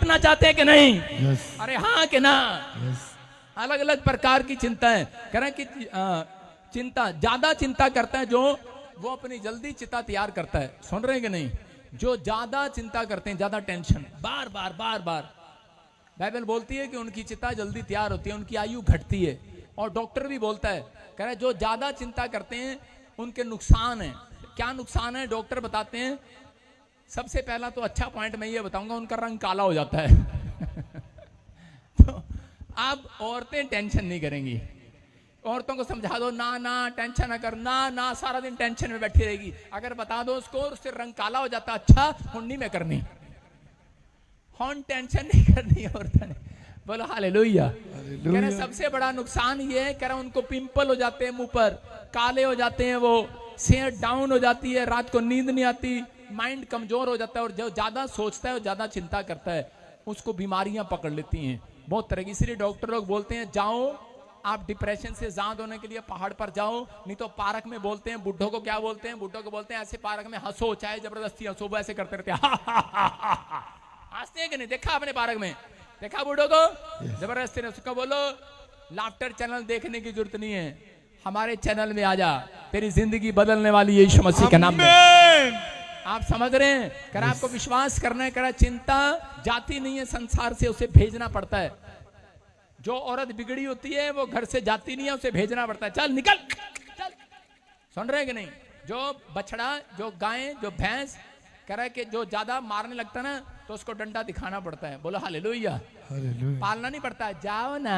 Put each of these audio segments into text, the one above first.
करना चाहते हैं कि नहीं? अरे हाँ कि ना? अलग अलग प्रकार की चिंता है। कह रहे हैं कि चिंता, ज्यादा चिंता करता है जो वो अपनी जल्दी चिता तैयार करता है। सुन रहे हैं कि नहीं? जो ज्यादा चिंता करते हैं, ज्यादा टेंशन, बार बार बार बार, बाइबल बोलती है कि उनकी चिता जल्दी तैयार होती है, उनकी आयु घटती है। और डॉक्टर भी बोलता है, कह रहा है जो ज्यादा चिंता करते हैं उनके नुकसान है। क्या नुकसान है? डॉक्टर बताते हैं। सबसे पहला तो अच्छा पॉइंट मैं ये बताऊंगा, उनका रंग काला हो जाता है। तो अब औरतें टेंशन नहीं करेंगी। औरतों को समझा दो ना ना टेंशन ना कर, ना ना सारा दिन टेंशन में बैठी रहेगी। अगर बता दो उसको, उससे रंग काला हो जाता, अच्छा हुन्नी में करनी, हॉन टेंशन नहीं करनी औरतों ने। बोलो हालेलुया। कह रहे सबसे बड़ा नुकसान ये है, कह रहे उनको पिंपल हो जाते हैं, मुंह पर काले हो जाते हैं, वो सेहत डाउन हो जाती है, रात को नींद नहीं आती, माइंड कमजोर हो जाता है। और जो ज्यादा सोचता है और ज्यादा चिंता करता है उसको बीमारियां पकड़ लेती हैं बहुत तरह की। इसलिए डॉक्टर लोग बोलते हैं जाओ आप डिप्रेशन से आजाद होने के लिए पहाड़ पर जाओ, नहीं तो पार्क में बोलते हैं, बुड्ढों को क्या बोलते हैं? बुड्ढों को बोलते हैं ऐसे पार्क में हंसो, चाहे जबरदस्ती हंसो, वो ऐसे करते रहते हैं, हंसते हैं कि नहीं? देखा आपने पार्क में? देखा बुड्ढों को जबरदस्ती? उसको बोलो लाफ्टर चैनल देखने की जरूरत नहीं है, हमारे चैनल में आ जा, तेरी जिंदगी बदलने वाली है यीशु मसीह के नाम में। आप समझ रहे हैं? कर आपको विश्वास करना है। कर चिंता जाती नहीं है संसार से, उसे भेजना पड़ता है। जो औरत बिगड़ी होती है वो घर से जाती नहीं है, उसे भेजना पड़ता है, चल निकल चल। सुन रहे हैं कि नहीं? जो बछड़ा, जो गाय, जो भैंस, कह रहा है कि जो ज्यादा मारने लगता है ना तो उसको डंडा दिखाना पड़ता है। बोलो हालेलुया। पालना नहीं पड़ता है, जाओ ना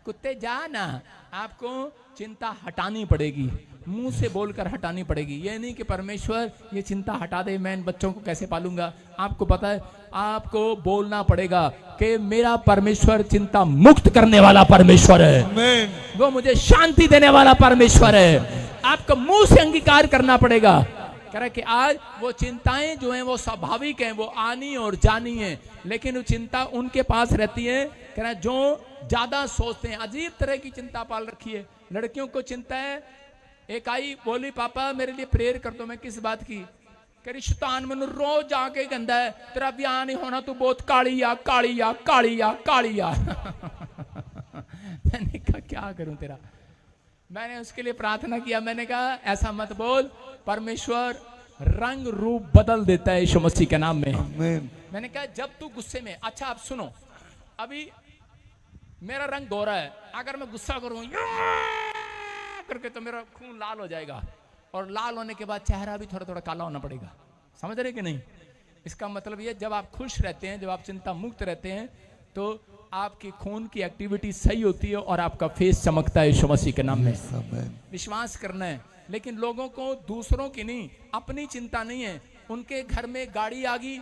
कुत्ते जा ना। आपको चिंता हटानी पड़ेगी, मुंह से बोलकर हटानी पड़ेगी। ये नहीं कि परमेश्वर ये चिंता हटा दे, मैं इन बच्चों को कैसे पालूंगा। आपको पता है आपको बोलना पड़ेगा कि मेरा परमेश्वर चिंता मुक्त करने वाला परमेश्वर है, वो मुझे शांति देने वाला परमेश्वर है। आपको मुंह से अंगीकार करना पड़ेगा। कह रहा है कि आज वो चिंताएं जो हैं वो स्वाभाविक हैं, वो आनी और जानी है, लेकिन वो चिंता उनके पास रहती है। कह रहा है जो ज्यादा सोचते हैं। अजीब तरह की चिंता पाल रखी है। लड़कियों को चिंता है। एक आई बोली पापा मेरे लिए प्रेयर कर दो। मैं किस बात की? कह रही शैतान मैंने रोज जाके कहता है तेरा ब्याह नहीं होना, तू बहुत काली आ काली आ काली आ काली आ। मैंने कहा क्या करूं तेरा? मैंने उसके लिए प्रार्थना किया। मैंने कहा ऐसा मत बोल, परमेश्वर रंग रूप बदल देता है यीशु मसीह के नाम में। मैंने कहा जब तू गुस्से में, अच्छा आप सुनो, अभी मेरा रंग गोरा है, अगर मैं गुस्सा करूं करके तो मेरा खून लाल हो जाएगा, और लाल होने के बाद चेहरा भी थोड़ा थोड़ा काला होना पड़ेगा। समझ रहे कि नहीं? इसका मतलब ये जब आप खुश रहते हैं, जब आप चिंता मुक्त रहते हैं, तो आपकी खून की एक्टिविटी सही होती है और आपका फेस चमकता है यीशु मसीह के नाम में। विश्वास करना है। लेकिन लोगों को दूसरों की नहीं, अपनी चिंता नहीं है। उनके घर में गाड़ी आ गई,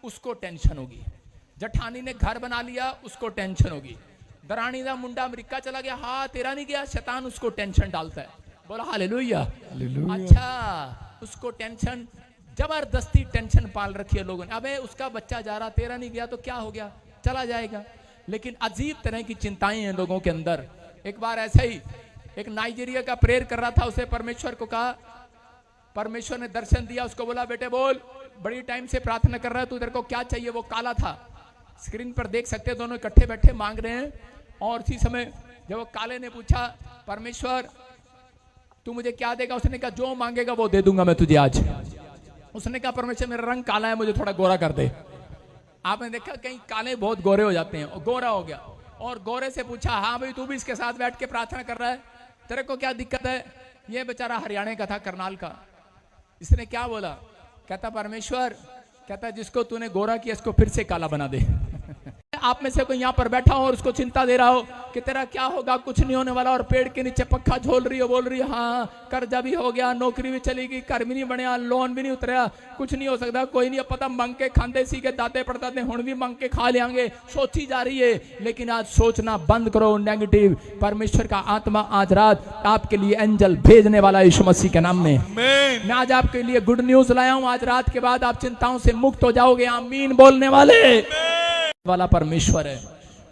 उसको टेंशन होगी। जठानी ने घर बना लिया, उसको टेंशन होगी। दरानी का मुंडा अमेरिका चला गया, हाँ तेरा नहीं गया, शैतान उसको टेंशन डालता है। बोला हालेलुया। अच्छा उसको टेंशन, जबरदस्ती टेंशन पाल रखी है लोगों ने। अबे उसका बच्चा जा रहा, तेरा नहीं गया तो क्या हो गया, चला जाएगा। लेकिन अजीब तरह की चिंताएं हैं लोगों के अंदर। एक बार ऐसा ही एक नाइजीरिया का प्रेयर कर रहा था, उसे परमेश्वर को कहा, परमेश्वर ने दर्शन दिया, उसको बोला बेटे बोल, बड़ी टाइम से प्रार्थना कर रहा है तू, तेरे को क्या चाहिए? वो काला था, स्क्रीन पर देख सकते हैं, दोनों इकट्ठे बैठे मांग रहे हैं। और उसी समय जब वो काले ने पूछा परमेश्वर तू मुझे क्या देगा? उसने कहा जो मांगेगा वो दे दूंगा मैं तुझे आज। उसने कहा परमेश्वर मेरा रंग काला है, मुझे थोड़ा गोरा कर दे। आपने देखा कहीं काले बहुत गोरे हो जाते हैं, और गोरा हो गया। और गोरे से पूछा हाँ भाई तू भी इसके साथ बैठ के प्रार्थना कर रहा है, तेरे को क्या दिक्कत है? ये बेचारा हरियाणा का था, करनाल का। इसने क्या बोला? कहता परमेश्वर, कहता जिसको तूने गोरा किया इसको फिर से काला बना दे। आप में से कोई यहाँ पर बैठा हो और उसको चिंता दे रहा हो कि तेरा क्या होगा, कुछ नहीं होने वाला, और पेड़ के नीचे पक्का झोल रही हो, बोल रही है हाँ कर्जा भी हो गया, नौकरी भी चली गई, घर भी नहीं बनया, लोन भी नहीं उतरा, कुछ नहीं हो सकता, कोई नहीं पता, मंग के खांदे सी के दाते पड़ताते हुण भी मंग के खा लेंगे, सोची जा रही है। लेकिन आज सोचना बंद करो नेगेटिव। परमेश्वर का आत्मा आज रात आपके लिए एंजल भेजने वाला यीशु मसीह के नाम में। मैं आज आपके लिए गुड न्यूज लाया हूँ। आज रात के बाद आप चिंताओं से मुक्त हो जाओगे। आमीन बोलने वाले वाला परमेश्वर है।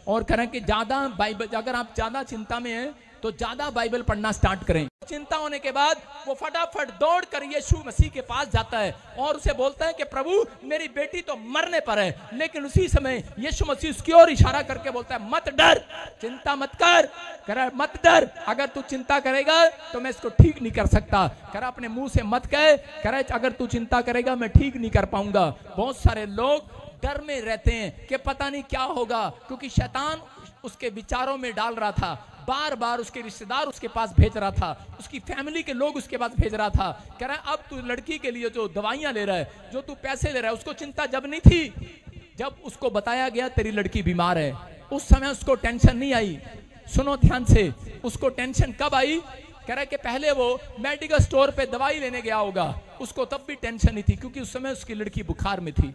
और करें कि ज्यादा बाइबल, अगर आप ज्यादा चिंता में हैं तो ज्यादा बाइबल पढ़ना स्टार्ट करें। चिंता होने के बाद वो फटाफट दौड़ कर यीशु मसीह के पास जाता है और उसे बोलता है कि प्रभु मेरी बेटी तो मरने पर है। लेकिन उसी समय यीशु मसीह उसकी ओर इशारा करके बोलता है मत डर, चिंता मत कर। कह रहा मत डर, अगर तू चिंता करेगा तो मैं इसको ठीक नहीं कर सकता। कह रहा अपने मुंह से मत कह रहा अगर तू चिंता करेगा मैं ठीक नहीं कर पाऊंगा। बहुत सारे लोग डर में रहते हैं कि पता नहीं क्या होगा, क्योंकि शैतान उसके विचारों में डाल रहा था। बार बार उसके रिश्तेदार उसके पास भेज रहा था, उसकी फैमिली के लोग उसके पास भेज रहा था। कह रहा है अब तू लड़की के लिए जो दवाइयां ले रहा है, जो तू पैसे ले रहा है, उसको चिंता जब नहीं थी, जब उसको बताया गया तेरी लड़की बीमार है, उस समय उसको टेंशन नहीं आई। सुनो ध्यान से, उसको टेंशन कब आई? कह रहा है कि पहले वो मेडिकल स्टोर पे दवाई लेने गया होगा, उसको तब भी टेंशन नहीं थी, क्योंकि उस समय उसकी लड़की बुखार में थी।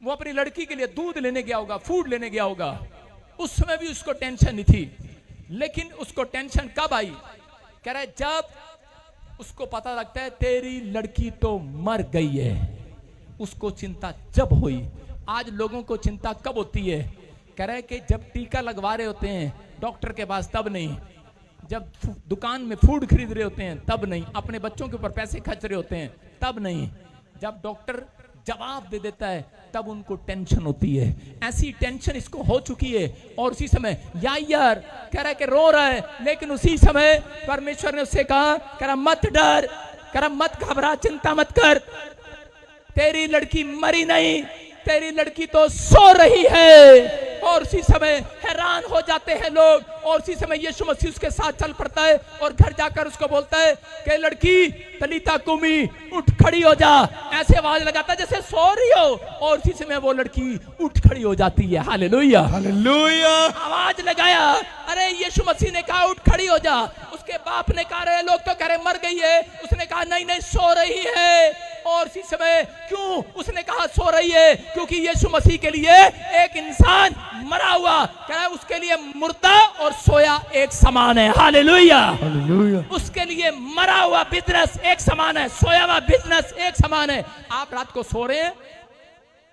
वो अपनी लड़की के लिए दूध लेने गया होगा, फूड लेने गया होगा, उस समय भी उसको टेंशन नहीं थी। लेकिन उसको टेंशन कब आई? कह रहा है जब उसको पता लगता है तेरी लड़की तो मर गई है, उसको चिंता जब हुई। आज लोगों को चिंता कब होती है? कह रहा है कि जब टीका लगवा रहे होते हैं डॉक्टर के पास तब नहीं, जब दुकान में फूड खरीद रहे होते हैं तब नहीं, अपने बच्चों के ऊपर पैसे खर्च रहे होते हैं तब नहीं, जब डॉक्टर जवाब दे देता है तब उनको टेंशन होती है। ऐसी टेंशन इसको हो चुकी है। और उसी समय यार कह रहा है कि रो रहा है, लेकिन उसी समय परमेश्वर ने उससे कहा, कह रहा मत डर, कह रहा मत घबरा, चिंता मत कर, तेरी लड़की मरी नहीं, तेरी लड़की तो सो रही है। और उसी समय हैरान हो जाते हैं लोग, और उसी समय यीशु मसीह उसके साथ चल पड़ता है और घर जाकर उसको बोलता है कि लड़की तलीता कुमी, उठ खड़ी हो जा। ऐसे आवाज लगाता है जैसे सो रही हो, और उसी समय वो लड़की उठ खड़ी हो जाती है। Hallelujah, hallelujah. आवाज लगाया, अरे यीशु मसीह ने कहा उठ खड़ी हो जा। उसके बाप ने कहा रहे लोग तो कह रहे मर गई है, उसने कहा नहीं नहीं सो रही है। और इसी समय क्यों उसने कहा सो रही है? क्योंकि यीशु मसीह के लिए एक इंसान मरा हुआ, कह रहा है उसके लिए मुर्दा और सोया एक समान है। Hallelujah, hallelujah. उसके लिए मरा हुआ बिजनेस एक समान है, सोया हुआ बिजनेस एक समान है। आप रात को सो रहे हैं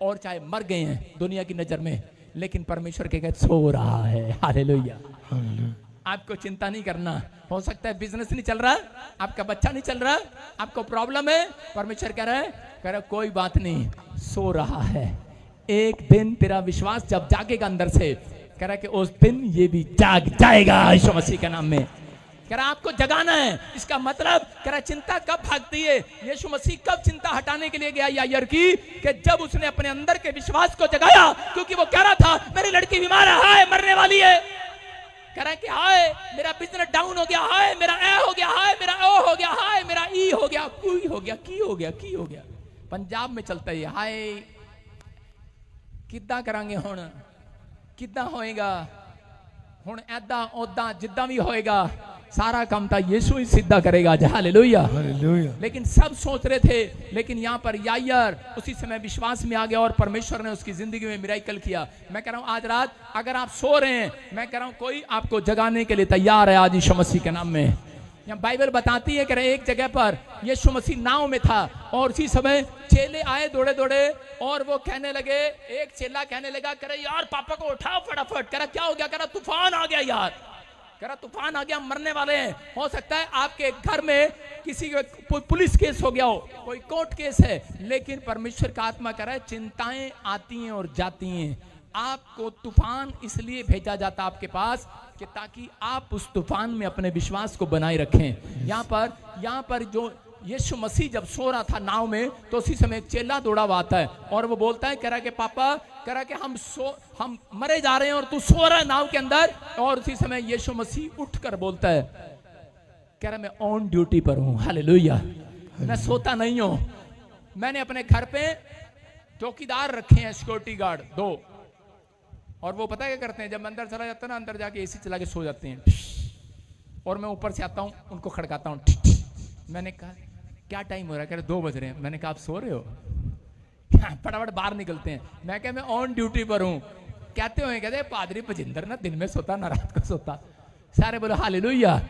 और चाहे मर गए हैं दुनिया की नजर में, लेकिन परमेश्वर के कहते सो रहा है। हालेलुया। आपको चिंता नहीं करना। हो सकता है बिजनेस नहीं चल रहा, आपका बच्चा नहीं चल रहा, आपको प्रॉब्लम है, परमेश्वर कह रहा है कोई बात नहीं, सो रहा है। एक दिन तेरा विश्वास जब जागेगा अंदर से, कह रहा है कि उस दिन ये भी जाग जाएगा यीशु मसीह के नाम में। कह रहा आपको जगाना है। इसका मतलब कह रहा चिंता कब भागती है? यीशु मसीह कब चिंता हटाने के लिए गया यायर की? कि जब उसने अपने अंदर के विश्वास को जगाया, क्योंकि वो कह रहा था मेरी लड़की बीमार है, हाय मरने वाली है। कह रहा है कि हाय मेरा बिजनेस डाउन हो गया, हाय मेरा ए हो गया, हाय मेरा ओ हो गया, हाय मेरा ई हो गया, कुई हो गया, की हो गया, की हो गया। पंजाब में चलता है हाय किद्दां करांगे हुण, किद्दां होएगा हुण, ऐदा ओदा जिद्दां भी होएगा, सारा काम तो यीशु ही सीधा करेगा। Hallelujah, hallelujah. लेकिन सब सोच रहे थे, लेकिन यहाँ पर यायर उसी समय विश्वास में आ गया और परमेश्वर ने उसकी जिंदगी में मिराकल किया। मैं कह रहा हूँ आज रात अगर आप सो रहे हैं, मैं कह रहा हूँ कोई आपको जगाने के लिए तैयार है आज यीशु मसीह के नाम में। यहाँ बाइबल बताती है कि एक जगह पर यीशु मसीह नाव में था और उसी समय चेले आए दौड़े दौड़े और वो कहने लगे, एक चेला कहने लगा, कह रहा यार पापा को उठाओ फटाफट। कह रहा क्या हो गया? कह रहा तूफान आ गया यार, कह रहा तूफान आ गया, मरने वाले हैं। हो सकता है आपके घर में किसी को पुलिस केस हो गया हो, कोई कोर्ट केस है, लेकिन परमेश्वर का आत्मा कह रहा है चिंताएं आती हैं और जाती हैं। आपको तूफान इसलिए भेजा जाता आपके पास कि ताकि आप उस तूफान में अपने विश्वास को बनाए रखें। यहाँ पर जो यीशु मसीह जब सो रहा था नाव में, तो उसी समय एक चेला दौड़ा हुआ आता है और वो बोलता है, कह रहा कि पापा, कह रहा कि हम मरे जा रहे हैं और तू सो रहा है नाव के अंदर। और उसी समय यीशु मसीह उठकर बोलता है, कह रहा मैं ऑन ड्यूटी पर हूं। हालेलुया, मैं सोता नहीं हूं। मैंने अपने घर पे चौकीदार रखे हैं, सिक्योरिटी गार्ड 2, और वो पता क्या करते हैं, जब मैं अंदर चला जाता है ना, अंदर जाके एसी चला के सो जाते हैं, और मैं ऊपर से आता हूँ उनको खड़काता हूँ। मैंने कहा क्या टाइम हो रहा है? कह रहे 2 बज रहे हैं। मैंने कहा आप सो रहे हो? फटाफट बाहर निकलते हैं। मैं कहा मैं ऑन ड्यूटी पर हूँ। कहते हुए कहते पादरी पजिंदर ना दिन में सोता ना रात को सोता। सारे बोलो हालेलुया।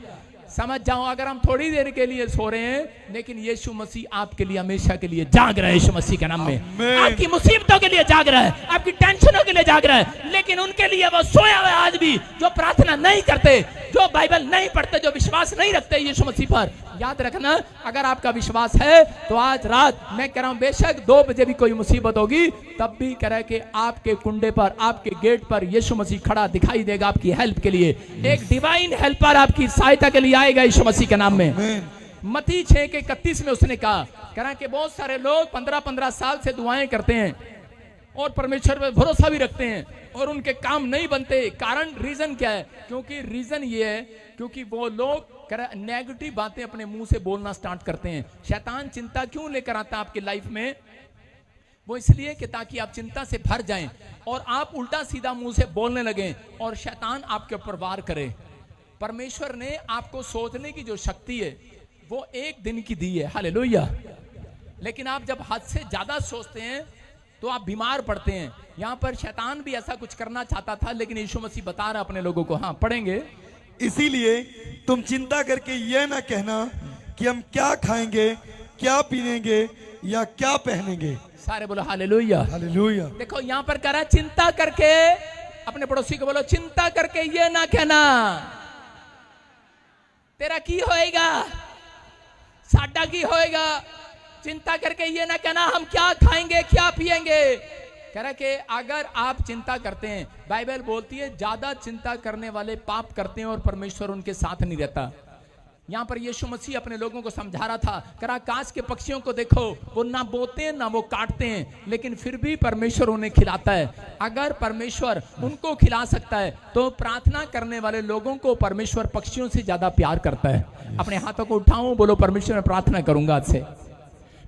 समझ जाओ, अगर हम थोड़ी देर के लिए सो रहे हैं, लेकिन यीशु मसीह आपके लिए हमेशा के लिए जाग रहा है। यीशु मसीह के नाम में आपकी मुसीबतों के लिए जाग रहा है, आपकी टेंशनों के लिए जाग रहा है, लेकिन उनके लिए वो सोया हुआ आज भी जो प्रार्थना नहीं करते, जो बाइबल नहीं पढ़ते, जो विश्वास नहीं रखते यीशु मसीह पर, याद रखना अगर आपका विश्वास है तो आज रात मैं कह रहा हूं बेशक 2 बजे भी कोई मुसीबत होगी तब भी कह रहा है कि आपके कुंडे पर, आपके गेट पर यीशु मसीह खड़ा दिखाई देगा आपकी हेल्प के लिए। एक डिवाइन हेल्पर आपकी सहायता के लिए आएगा यीशु मसीह के नाम में। मत्ती 6:31 में उसने कहा, कह रहा कि बहुत सारे लोग 15-15 साल से दुआएं करते हैं और परमेश्वर पर भरोसा भी रखते हैं और उनके काम नहीं बनते। कारण रीजन क्या है? क्योंकि रीजन ये है क्योंकि वो लोग नेगेटिव बातें अपने मुंह से बोलना स्टार्ट करते हैं। शैतान चिंता क्यों लेकर आता है आपकी लाइफ में? वो इसलिए कि ताकि आप चिंता से भर जाएं और आप उल्टा सीधा मुंह से बोलने लगें और शैतान आपके ऊपर वार करे। परमेश्वर ने आपको सोचने की जो शक्ति है वो 1 दिन की दी है, हालेलुया। लेकिन आप जब हद से ज्यादा सोचते हैं तो आप बीमार पड़ते हैं। यहां पर शैतान भी ऐसा कुछ करना चाहता था, लेकिन यीशु मसीह बता रहा अपने लोगों को, हाँ पढ़ेंगे, इसीलिए तुम चिंता करके यह ना कहना कि हम क्या खाएंगे, क्या पीएंगे या क्या पहनेंगे। सारे बोलो हालेलुया, हालेलुया। देखो यहां पर कह रहा है चिंता करके, अपने पड़ोसी को बोलो चिंता करके ये ना कहना तेरा की होएगा, साडा की होएगा। चिंता करके ये ना कहना हम क्या खाएंगे क्या पिएंगे। कह रहा कि अगर आप चिंता करते हैं, बाइबल बोलती है ज्यादा चिंता करने वाले पाप करते हैं और परमेश्वर उनके साथ नहीं रहता। यहां पर यीशु मसीह अपने लोगों को समझा रहा था, कह रहा आकाश के पक्षियों को देखो, वो ना बोते हैं ना वो काटते हैं, लेकिन फिर भी परमेश्वर उन्हें खिलाता है। अगर परमेश्वर उनको खिला सकता है तो प्रार्थना करने वाले लोगों को परमेश्वर पक्षियों से ज्यादा प्यार करता है। अपने हाथों को उठाऊं, बोलो परमेश्वर मैं प्रार्थना करूंगा आज से।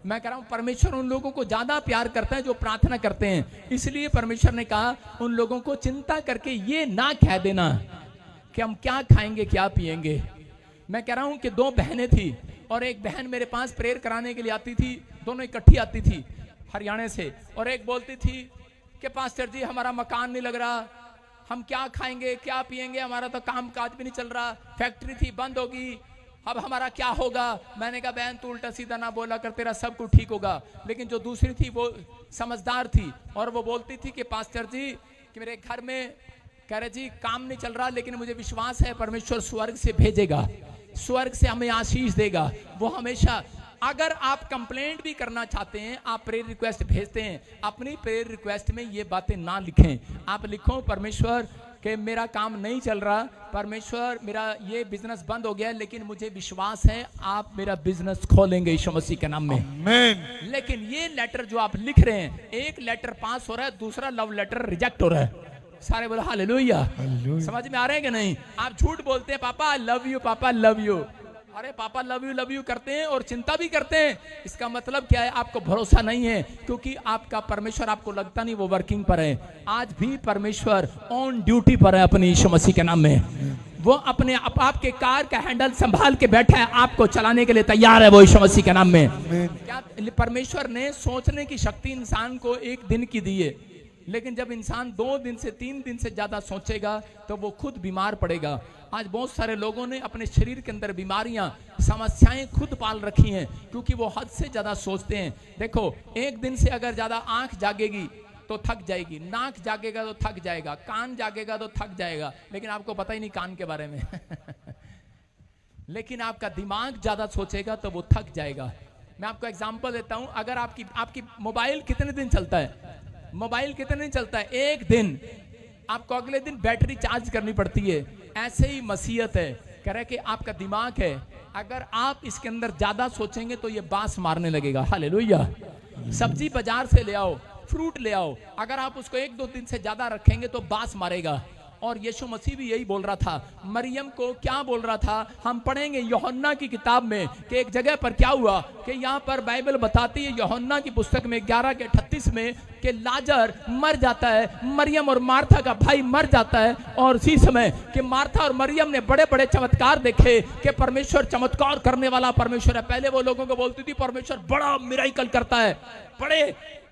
मैं कह रहा हूं परमेश्वर उन लोगों को ज्यादा प्यार करता है जो प्रार्थना करते हैं। इसलिए परमेश्वर ने कहा उन लोगों को चिंता करके ये ना कह देना कि हम क्या खाएंगे क्या पिएंगे। मैं कह रहा हूं कि 2 बहनें थी और एक बहन मेरे पास प्रेयर कराने के लिए आती थी, दोनों इकट्ठी आती थी हरियाणा से, और एक बोलती थी कि पास्टर जी हमारा मकान नहीं लग रहा, हम क्या खाएंगे क्या पिएंगे, हमारा तो काम काज भी नहीं चल रहा, फैक्ट्री थी बंद होगी, अब हमारा क्या होगा। मैंने कहा बहन तू उल्टा सीधा ना बोला कर, तेरा सब कुछ ठीक होगा। लेकिन जो दूसरी थी वो समझदार थी और वो बोलती थी कि पास्टर जी कि मेरे घर में कह रहे जी काम नहीं चल रहा, लेकिन मुझे विश्वास है परमेश्वर स्वर्ग से भेजेगा, स्वर्ग से हमें आशीष देगा। वो हमेशा, अगर आप कंप्लेंट भी करना चाहते हैं, आप प्रेयर रिक्वेस्ट भेजते हैं, अपनी प्रेयर रिक्वेस्ट में ये बातें ना लिखें। आप लिखो परमेश्वर कि मेरा काम नहीं चल रहा, परमेश्वर मेरा ये बिजनेस बंद हो गया, लेकिन मुझे विश्वास है आप मेरा बिजनेस खोलेंगे यीशु मसीह के नाम में, आमीन। लेकिन ये लेटर जो आप लिख रहे हैं, एक लेटर पास हो रहा है, दूसरा लव लेटर रिजेक्ट हो रहा है। सारे बोलो हालेलुया। समझ में आ रहे हैं कि नहीं? आप झूठ बोलते हैं पापा आई लव यू, पापा आई लव यू, अरे पापा लव यू करते हैं और चिंता भी करते हैं। इसका मतलब क्या है? आपको भरोसा नहीं है, क्योंकि आपका परमेश्वर आपको लगता नहीं वो वर्किंग पर है। आज भी परमेश्वर ऑन ड्यूटी पर है अपने यीशु मसीह के नाम में। वो अपने आपके कार का हैंडल संभाल के बैठा है, आपको चलाने के लिए तैयार है वो यीशु मसीह के नाम में। क्या परमेश्वर ने सोचने की शक्ति इंसान को 1 दिन की दी है, लेकिन जब इंसान 2 दिन से 3 दिन से ज्यादा सोचेगा तो वो खुद बीमार पड़ेगा। आज बहुत सारे लोगों ने अपने शरीर के अंदर बीमारियां, समस्याएं खुद पाल रखी हैं, क्योंकि वो हद से ज्यादा सोचते हैं। देखो 1 दिन से अगर ज्यादा आंख जागेगी तो थक जाएगी, नाक जागेगा तो थक जाएगा, कान जागेगा तो थक जाएगा, लेकिन आपको पता ही नहीं कान के बारे में लेकिन आपका दिमाग ज्यादा सोचेगा तो वो थक जाएगा। मैं आपको एग्जांपल देता हूं, अगर आपकी मोबाइल कितने दिन चलता है? मोबाइल कितने दिन चलता है? 1 दिन, आपको अगले दिन बैटरी चार्ज करनी पड़ती है। ऐसे ही मसीहत है, कह रहे कि आपका दिमाग है, अगर आप इसके अंदर ज्यादा सोचेंगे तो ये बांस मारने लगेगा। हालेलुया। सब्जी बाजार से ले आओ, फ्रूट ले आओ, अगर आप उसको 1-2 दिन से ज्यादा रखेंगे तो बांस मारेगा। और यीशु मसीह भी यही बोल रहा था। मरियम को क्या बोल रहा था? हम पढ़ेंगे यूहन्ना की किताब में कि एक जगह पर क्या हुआ कि यहाँ पर बाइबल बताती है यूहन्ना की पुस्तक में 11:38 में कि लाजर मर जाता है, मरियम और मार्था का भाई मर जाता है, और इसी समय कि मार्था और मरियम ने बड़े बड़े चमत्कार देखे कि परमेश्वर चमत्कार करने वाला परमेश्वर है। पहले वो लोगों को बोलती थी परमेश्वर बड़ा मिरेकल करता है, बड़े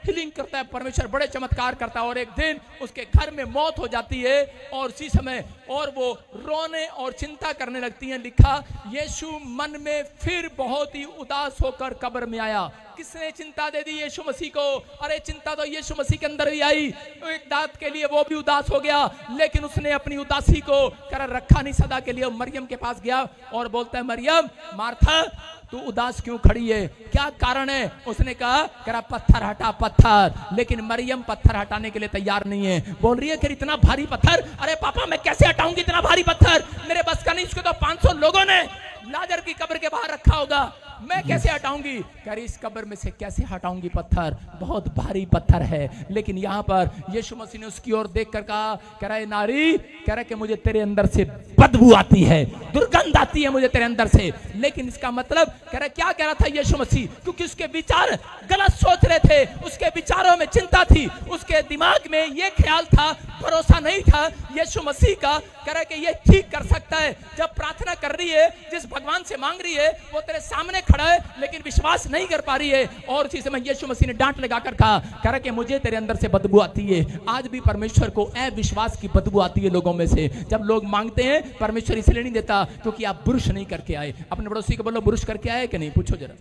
हीलिंग करता है, परमेश्वर बड़े चमत्कार करता है, और एक दिन उसके घर में मौत हो जाती है और इसी समय और वो रोने और चिंता करने लगती हैं। लिखा यीशु मन में फिर बहुत ही उदास होकर कब्र में आया। किसने चिंता दे दी यीशु मसीह को? अरे चिंता तो यीशु मसीह के अंदर भी आई। तो एक दांत के लिए वो भी उदास हो गया, लेकिन उसने अपनी उदासी को कर रखा नहीं सदा के लिए। मरियम के पास गया और बोलता है, मरियम, मार्था तू उदास क्यों खड़ी है, क्या कारण है? उसने कहा करा पत्थर हटा, पत्थर। लेकिन मरियम पत्थर हटाने के लिए तैयार नहीं है। बोल रही है कि इतना भारी पत्थर, अरे पापा मैं कैसे हटाऊंगी इतना भारी पत्थर, मेरे बस का नहीं। इसको तो 500 लोगों ने लाजर की कब्र के बाहर रखा होगा, मैं कैसे हटाऊंगी? कह रही इस कब्र में से कैसे हटाऊंगी पत्थर, बहुत भारी पत्थर है। लेकिन यहाँ पर यीशु मसीह ने उसकी ओर देखकर कहा, कह रहा है नारी, कह रहा है कि मुझे तेरे अंदर से बदबू आती है, दुर्गंध आती है मुझे तेरे अंदर से। लेकिन इसका मतलब कह रहा क्या कह रहा था यीशु मसीह? क्योंकि उसके विचार गलत सोच रहे थे, उसके विचारों में चिंता थी, उसके दिमाग में ये ख्याल था, भरोसा नहीं था यीशु मसीह का। कह रहा कि ये ठीक कर सकता है। जब प्रार्थना कर रही है, जिस भगवान से मांग रही है, वो तेरे सामने खड़ा है लेकिन विश्वास नहीं कर पा रही है। और उसी समय यीशु मसीह ने डांट लगाकर कहा, कह रहा कि मुझे तेरे अंदर से बदबू आती है। आज भी परमेश्वर को अविश्वास की बदबू आती है लोगों में से। जब लोग मांगते हैं, परमेश्वर इसलिए नहीं देता क्योंकि आप बुरुश नहीं करके आए। अपने पड़ोसी को बोलो, बुरुश करके आए कि नहीं? पूछो जरा,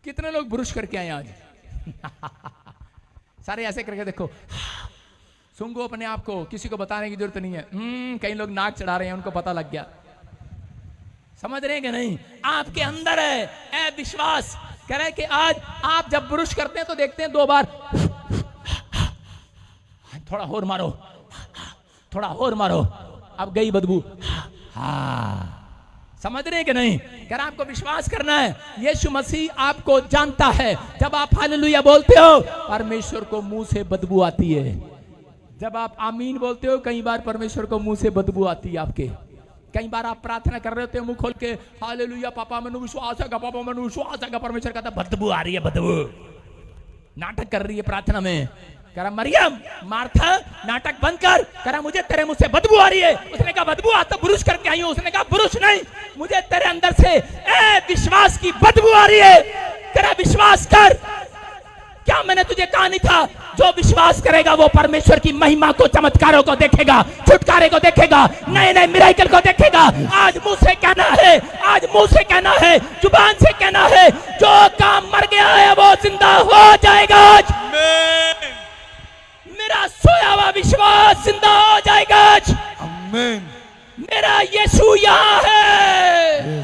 कितने लोग बुरुश करके आए आज? सारे ऐसे करके देखो, सुंगो अपने आप को, किसी को बताने की जरूरत नहीं है। कई लोग नाक चढ़ा रहे हैं, उनको पता लग गया। समझ रहे हैं कि नहीं? आपके अंदर है विश्वास। कह रहे हैं कि आज आप जब ब्रुश करते हैं तो देखते हैं 2 बार, थोड़ा और मारो, थोड़ा और मारो, अब गई बदबू। समझ रहे हैं कि नहीं? कह रहा आपको विश्वास करना है, यीशु मसीह आपको जानता है। जब आप हालेलुया बोलते हो, परमेश्वर को मुंह से बदबू आती है। जब आप आमीन बोलते हो, कई बार परमेश्वर को मुंह से बदबू आती है आपके। कई बार आप प्रार्थना कर रहे होते हो मुंह खोल के, हालेलुया पापा मैंने विश्वास है, पापा मैंने विश्वास है। परमेश्वर कहता बदबू आ रही है, बदबू। नाटक कर रही है प्रार्थना में। कह रहा मरियम, मार्था, नाटक बंद कर। कह रहा मुझे तेरे मुंह से बदबू आ रही है। उसने कहा बदबू आता बुरुश करके आई हूं। उसने कहा बुरुश नहीं, मुझे तेरे अंदर से विश्वास की बदबू आ रही है। कह रहा विश्वास कर। क्या मैंने तुझे कहा नहीं था? जो विश्वास करेगा वो परमेश्वर की महिमा को, चमत्कारों को देखेगा, छुटकारे को देखेगा, नए नए मिराकल को देखेगा। आज मुंह से कहना है, आज मुंह से कहना है, जुबान से कहना है, जो काम मर गया है वो जिंदा हो जाएगा। आज मेरा सोया हुआ विश्वास जिंदा हो जाएगा। आमीन। मेरा यीशु यहाँ है।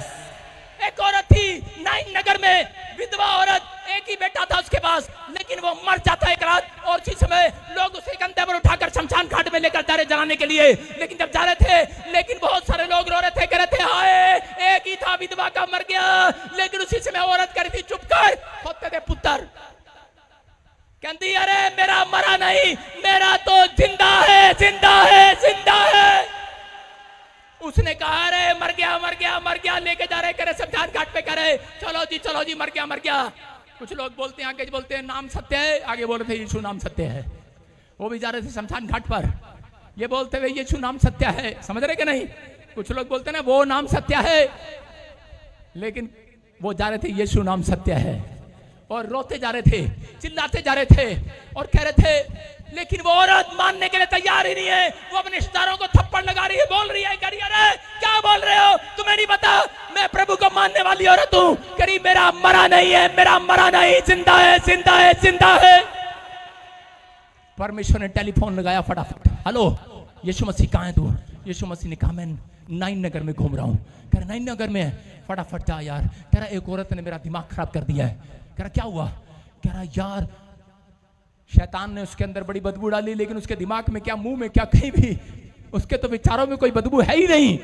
एक औरत थी नाइन नगर में, विधवा औरत, एक ही बेटा था उसके पास, लेकिन वो मर जाता है एक रात। और उसी समय लोग उसे कंधे पर उठाकर शमशान घाट में लेकर जा रहे जलाने के लिए। लेकिन जब जा रहे थे, लेकिन बहुत सारे लोग रो रहे थे, कह रहे थे हाय एक ही था, विधवा का मर गया। लेकिन उसी समय औरत कह रही थी चुप कर, होते थे पुत्र। कहती अरे मेरा मरा नहीं, मेरा तो जिंदा है, जिंदा है, जिंदा है। उसने कहा अरे मर गया, मर गया, मर गया। लेके जा रहे, करे शमशान घाट पे, करे चलो जी, चलो जी, मर गया, मर गया। कुछ लोग बोलते हैं, आगे बोलते हैं नाम सत्य है, आगे बोल रहे थे यीशु नाम सत्य है। वो भी जा रहे थे शमशान घाट पर, ये बोलते हुए यीशु नाम सत्य है। समझ रहे कि नहीं? कुछ लोग बोलते हैं ना वो नाम सत्य है, लेकिन वो जा रहे थे यीशु नाम सत्य है। और रोते जा रहे थे, चिल्लाते जा रहे थे और कह रहे थे। लेकिन वो औरत मानने के लिए तैयार ही नहीं है। वो अपने रिश्तेदारों को थप्पड़ लगा रही है, बोल रही है, कह रही है अरे क्या बोल रहे हो, तुम्हें नहीं पता मैं प्रभु को मानने वाली औरत हूं। करी मेरा मरा नहीं है, मेरा मरा नहीं, जिंदा है, जिंदा है, जिंदा है। परमेश्वर ने टेलीफोन लगाया फटाफट, हेलो यीशु मसीह कहाँ है तू? यीशु मसीह ने कहा मैं नाइन नगर में घूम रहा हूँ। कह रहा नाइन नगर में? फटाफट जा यार। कह रहा एक औरत ने मेरा दिमाग खराब कर दिया है। कह रहा क्या हुआ? कह रहा यार शैतान ने उसके अंदर बड़ी बदबू डाली, लेकिन उसके दिमाग में क्या, मुंह में क्या, कहीं भी उसके तो विचारों में कोई बदबू है ही नहीं।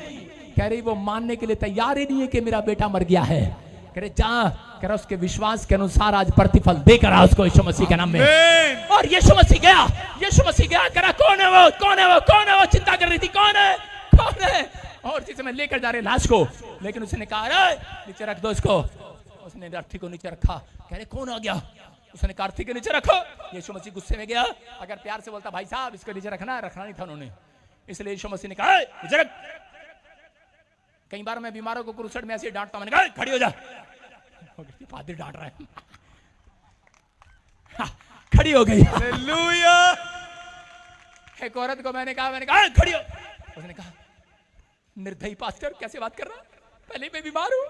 कह रही वो मानने के लिए तैयार ही नहीं है कि मेरा बेटा मर गया है। कह रहे जा, कह रहा उसके विश्वास के अनुसार आज प्रतिफल देकर आ उसको यीशु मसीह के नाम में। और यीशु मसीह गया, यीशु मसीह गया। कह रहा कौन है वो, कौन है वो, कौन है वो? चिंता कर रही थी कौन है, कौन है। और इसी समय लेकर जा रहे लाश को, लेकिन उसने कहा अरे नीचे रख दो इसको। उसने अर्थी को नीचे रखा। कह रहे कौन आ गया? उसने कहा अर्थी के नीचे रखो। यीशु मसीह गुस्से में गया। अगर प्यार से बोलता भाई साहब इसको नीचे रखना है, रखना नहीं था उन्होंने, इसलिए यीशु मसीह ने कहा नीचे रख। कई बार मैं बीमारों को क्रूसेड में ऐसे डांटता हूं, मैंने कहा खड़ी हो जा। फादर डांट रहा है, खड़ी हो गई। हालेलुया। एक औरत को मैंने कहा खड़ी हो। उसने कहा निर्दयी पास्टर कैसे बात कर रहा, पहले मैं बीमार हूं,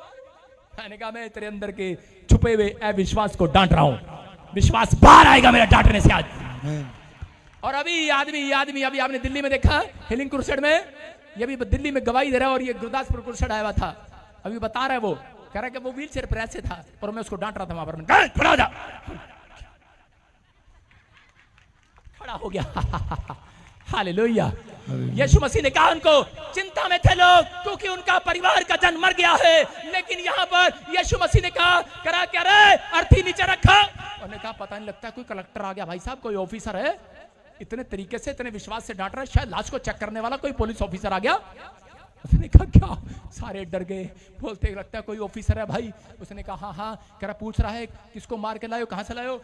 मैंने कहा मैं तेरे अंदर के छुपे हुए अविश्वास को डांट रहा हूं, विश्वास बाहर आएगा मेरा डांटने से आज। और अभी आदमी अभी आपने दिल्ली में देखा हीलिंग क्रूसेड में, ये भी दिल्ली में गवाही दे रहा है, और ये गुरदासपुर क्रूसेड आया हुआ था, अभी बता रहा है वो, कह रहा है कि वो व्हील चेयर पर ऐसे था और मैं उसको डांट रहा था वहां पर, खड़ा हो जा, खड़ा हो गया। हालेलुया। यीशु मसीह ने कहा उनको, चिंता में थे लोग क्योंकि उनका परिवार का जन मर गया है, लेकिन यहाँ पर यीशु मसीह ने कहा करा क्या रे, अर्थी नीचे रखा। उन्होंने कहा पता नहीं लगता कोई कलेक्टर आ गया भाई साहब, कोई ऑफिसर है, इतने तरीके से इतने विश्वास से डांट रहा है, शायद लाश को चेक करने वाला कोई पुलिस ऑफिसर आ गया। उसने कहा क्या, सारे डर गए, बोलते लगता है कोई ऑफिसर है भाई। उसने कहा हाँ हाँ, कह रहा पूछ रहा है किसको मार के लायो, कहां से लायो,